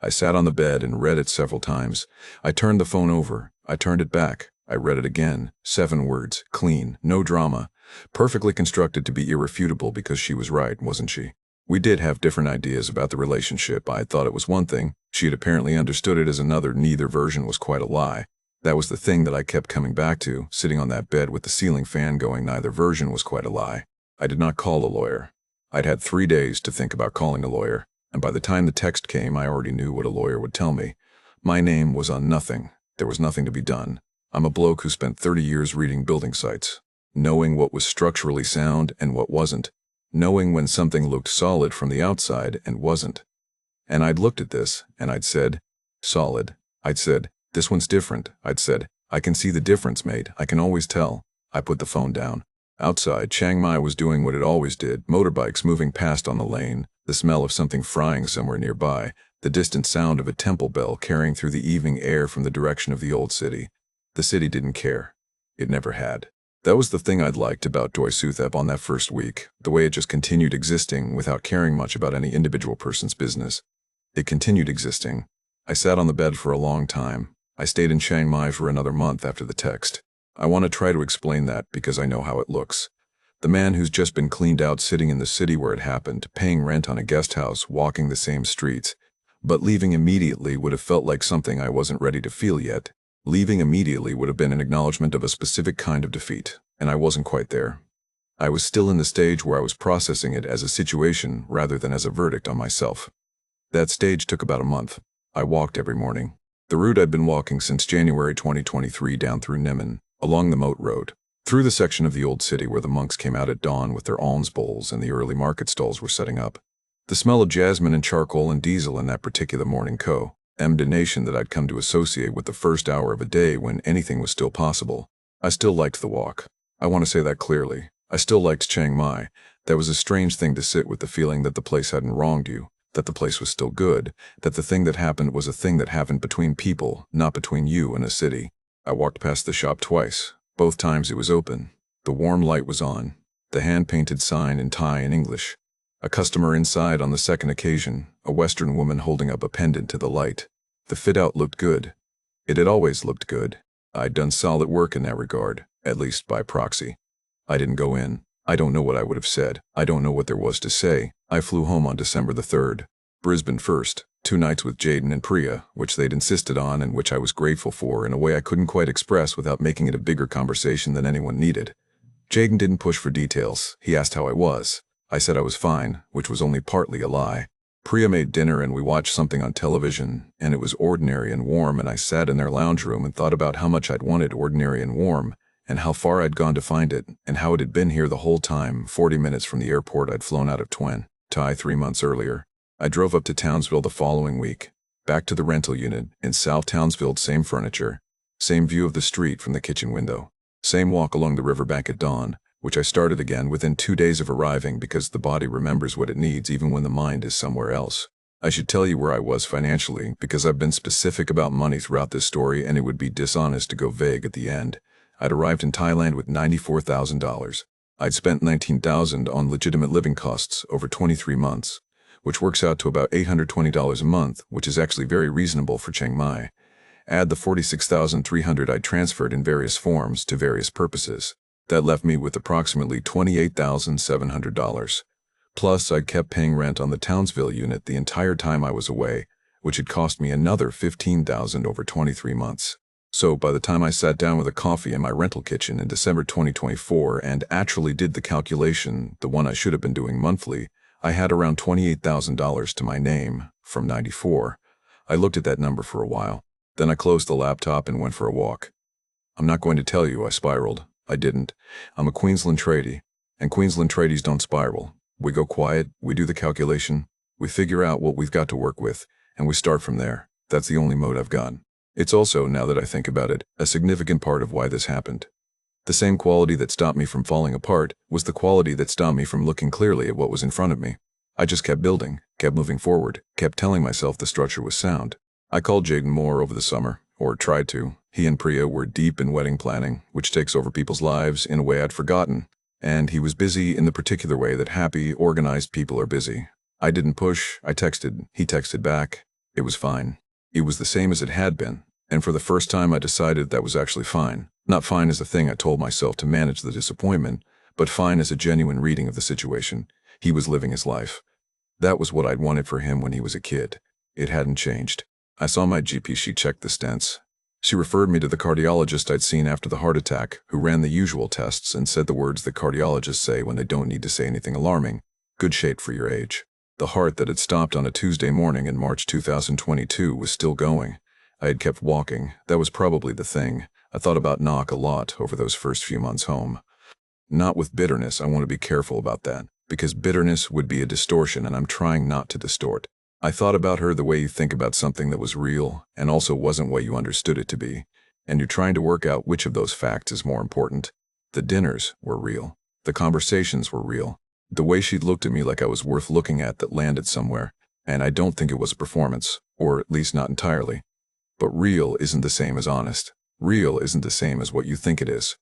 I sat on the bed and read it several times. I turned the phone over. I turned it back. I read it again. 7 words, clean, no drama, perfectly constructed to be irrefutable because she was right, wasn't she? We did have different ideas about the relationship. I had thought it was one thing. She had apparently understood it as another. Neither version was quite a lie. That was the thing that I kept coming back to, sitting on that bed with the ceiling fan going. Neither version was quite a lie. I did not call a lawyer. I'd had 3 days to think about calling a lawyer, and by the time the text came, I already knew what a lawyer would tell me. My name was on nothing. There was nothing to be done. I'm a bloke who spent 30 years reading building sites, knowing what was structurally sound and what wasn't, knowing when something looked solid from the outside and wasn't. And I'd looked at this, and I'd said, solid. I'd said, this one's different. I'd said, I can see the difference, mate. I can always tell. I put the phone down. Outside, Chiang Mai was doing what it always did, motorbikes moving past on the lane, the smell of something frying somewhere nearby, the distant sound of a temple bell carrying through the evening air from the direction of the old city. The city didn't care. It never had. That was the thing I'd liked about Doi Suthep on that first week, the way it just continued existing without caring much about any individual person's business. It continued existing. I sat on the bed for a long time. I stayed in Chiang Mai for another month after the text. I want to try to explain that because I know how it looks. The man who's just been cleaned out sitting in the city where it happened, paying rent on a guest house, walking the same streets, but leaving immediately would have felt like something I wasn't ready to feel yet. Leaving immediately would have been an acknowledgement of a specific kind of defeat, and I wasn't quite there. I was still in the stage where I was processing it as a situation rather than as a verdict on myself. That stage took about a month. I walked every morning. The route I'd been walking since January 2023 down through Nemen, along the Moat Road. Through the section of the old city where the monks came out at dawn with their alms bowls and the early market stalls were setting up. The smell of jasmine and charcoal and diesel in that particular morning emanated a nation that I'd come to associate with the first hour of a day when anything was still possible. I still liked the walk. I want to say that clearly. I still liked Chiang Mai. That was a strange thing to sit with, the feeling that the place hadn't wronged you, that the place was still good, that the thing that happened was a thing that happened between people, not between you and a city. I walked past the shop twice. Both times it was open. The warm light was on. The hand-painted sign in Thai and English. A customer inside on the second occasion, a Western woman holding up a pendant to the light. The fit-out looked good. It had always looked good. I'd done solid work in that regard, at least by proxy. I didn't go in. I don't know what I would have said. I don't know what there was to say. I flew home on December the 3rd. Brisbane first. 2 nights with Jaden and Priya, which they'd insisted on and which I was grateful for in a way I couldn't quite express without making it a bigger conversation than anyone needed. Jaden didn't push for details. He asked how I was. I said I was fine, which was only partly a lie. Priya made dinner and we watched something on television, and it was ordinary and warm, and I sat in their lounge room and thought about how much I'd wanted ordinary and warm, and how far I'd gone to find it, and how it had been here the whole time, 40 minutes from the airport I'd flown out of Thai 3 months earlier. I drove up to Townsville the following week, back to the rental unit in South Townsville, same furniture, same view of the street from the kitchen window, same walk along the riverbank at dawn, which I started again within 2 days of arriving because the body remembers what it needs even when the mind is somewhere else. I should tell you where I was financially because I've been specific about money throughout this story and it would be dishonest to go vague at the end. I'd arrived in Thailand with $94,000. I'd spent $19,000 on legitimate living costs over 23 months, which works out to about $820 a month, which is actually very reasonable for Chiang Mai. Add the $46,300 I'd transferred in various forms to various purposes. That left me with approximately $28,700. Plus, I'd kept paying rent on the Townsville unit the entire time I was away, which had cost me another $15,000 over 23 months. So by the time I sat down with a coffee in my rental kitchen in December 2024 and actually did the calculation, the one I should have been doing monthly, I had around $28,000 to my name from 94. I looked at that number for a while. Then I closed the laptop and went for a walk. I'm not going to tell you I spiraled. I didn't. I'm a Queensland tradie, and Queensland tradies don't spiral. We go quiet, we do the calculation, we figure out what we've got to work with, and we start from there. That's the only mode I've got. It's also, now that I think about it, a significant part of why this happened. The same quality that stopped me from falling apart was the quality that stopped me from looking clearly at what was in front of me. I just kept building, kept moving forward, kept telling myself the structure was sound. I called Jaden more over the summer, or tried to. He and Priya were deep in wedding planning, which takes over people's lives in a way I'd forgotten, and he was busy in the particular way that happy, organized people are busy. I didn't push, I texted, he texted back. It was fine. It was the same as it had been, and for the first time I decided that was actually fine. Not fine as a thing I told myself to manage the disappointment, but fine as a genuine reading of the situation. He was living his life. That was what I'd wanted for him when he was a kid. It hadn't changed. I saw my GP. She checked the stents. She referred me to the cardiologist I'd seen after the heart attack, who ran the usual tests and said the words that cardiologists say when they don't need to say anything alarming. Good shape for your age. The heart that had stopped on a Tuesday morning in March 2022 was still going. I had kept walking. That was probably the thing. I thought about Knock a lot over those first few months home. Not with bitterness, I want to be careful about that, because bitterness would be a distortion and I'm trying not to distort. I thought about her the way you think about something that was real and also wasn't what you understood it to be, and you're trying to work out which of those facts is more important. The dinners were real. The conversations were real. The way she'd looked at me like I was worth looking at that landed somewhere, and I don't think it was a performance, or at least not entirely. But real isn't the same as honest. Real isn't the same as what you think it is.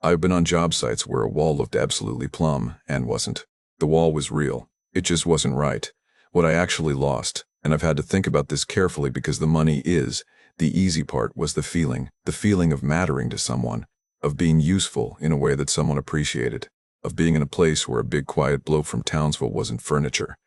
I've been on job sites where a wall looked absolutely plumb and wasn't. The wall was real. It just wasn't right. What I actually lost, and I've had to think about this carefully because the money is, the easy part was the feeling of mattering to someone, of being useful in a way that someone appreciated, of being in a place where a big quiet bloke from Townsville wasn't furniture.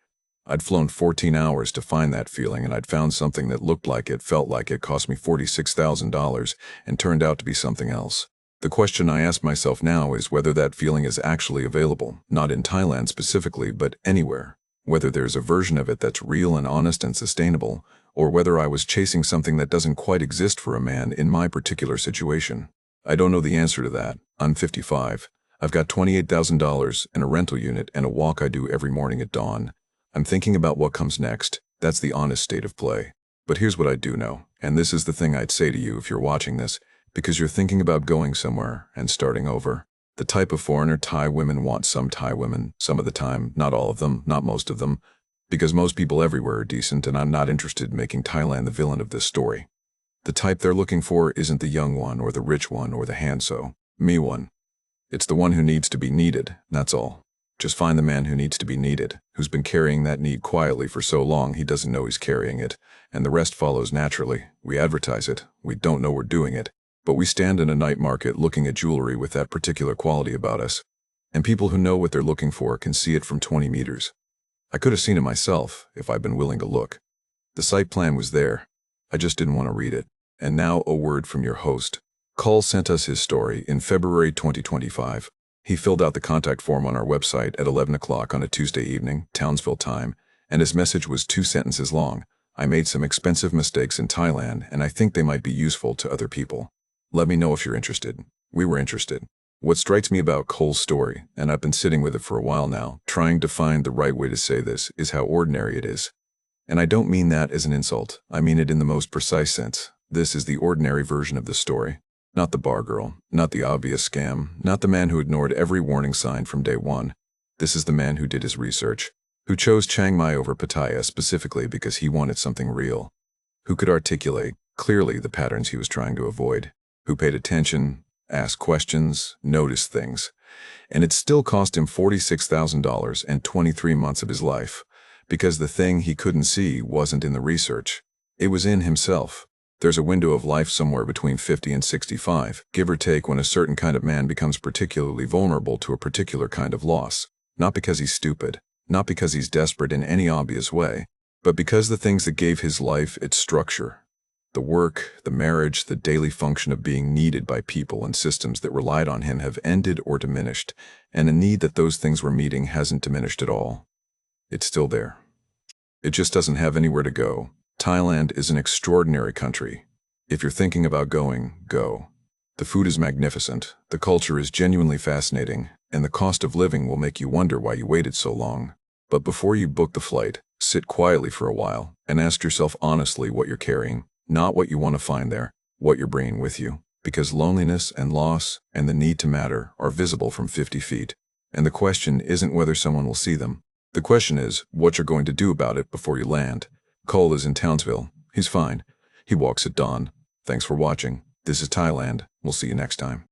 I'd flown 14 hours to find that feeling, and I'd found something that looked like it, felt like it, cost me $46,000, and turned out to be something else. The question I ask myself now is whether that feeling is actually available, not in Thailand specifically, but anywhere. Whether there's a version of it that's real and honest and sustainable, or whether I was chasing something that doesn't quite exist for a man in my particular situation. I don't know the answer to that. I'm 55. I've got $28,000 and a rental unit and a walk I do every morning at dawn. I'm thinking about what comes next. That's the honest state of play. But here's what I do know, and this is the thing I'd say to you if you're watching this, because you're thinking about going somewhere and starting over. The type of foreigner Thai women want some Thai women, some of the time, not all of them, not most of them, because most people everywhere are decent, and I'm not interested in making Thailand the villain of this story. The type they're looking for isn't the young one or the rich one or the me one. It's the one who needs to be needed, that's all. Just find the man who needs to be needed, who's been carrying that need quietly for so long he doesn't know he's carrying it, and the rest follows naturally. We advertise it, we don't know we're doing it, but we stand in a night market looking at jewelry with that particular quality about us, and people who know what they're looking for can see it from 20 meters. I could have seen it myself if I'd been willing to look. The site plan was there. I just didn't want to read it. And now a word from your host. Cole sent us his story in February 2025. He filled out the contact form on our website at 11 o'clock on a Tuesday evening, Townsville time, and his message was 2 sentences long. I made some expensive mistakes in Thailand, and I think they might be useful to other people. Let me know if you're interested. We were interested. What strikes me about Cole's story, and I've been sitting with it for a while now, trying to find the right way to say this, is how ordinary it is. And I don't mean that as an insult. I mean it in the most precise sense. This is the ordinary version of the story. Not the bar girl, not the obvious scam, not the man who ignored every warning sign from day one. This is the man who did his research, who chose Chiang Mai over Pattaya specifically because he wanted something real, who could articulate clearly the patterns he was trying to avoid, who paid attention, asked questions, noticed things. And it still cost him $46,000 and 23 months of his life, because the thing he couldn't see wasn't in the research. It was in himself. There's a window of life somewhere between 50 and 65, give or take, when a certain kind of man becomes particularly vulnerable to a particular kind of loss. Not because he's stupid, not because he's desperate in any obvious way, but because the things that gave his life its structure, the work, the marriage, the daily function of being needed by people and systems that relied on him, have ended or diminished, and a need that those things were meeting hasn't diminished at all. It's still there. It just doesn't have anywhere to go. Thailand is an extraordinary country. If you're thinking about going, go. The food is magnificent, the culture is genuinely fascinating, and the cost of living will make you wonder why you waited so long. But before you book the flight, sit quietly for a while and ask yourself honestly what you're carrying, not what you want to find there, what you're bringing with you. Because loneliness and loss and the need to matter are visible from 50 feet. And the question isn't whether someone will see them. The question is what you're going to do about it before you land. Cole is in Townsville. He's fine. He walks at dawn. Thanks for watching. This is Thailand. We'll see you next time.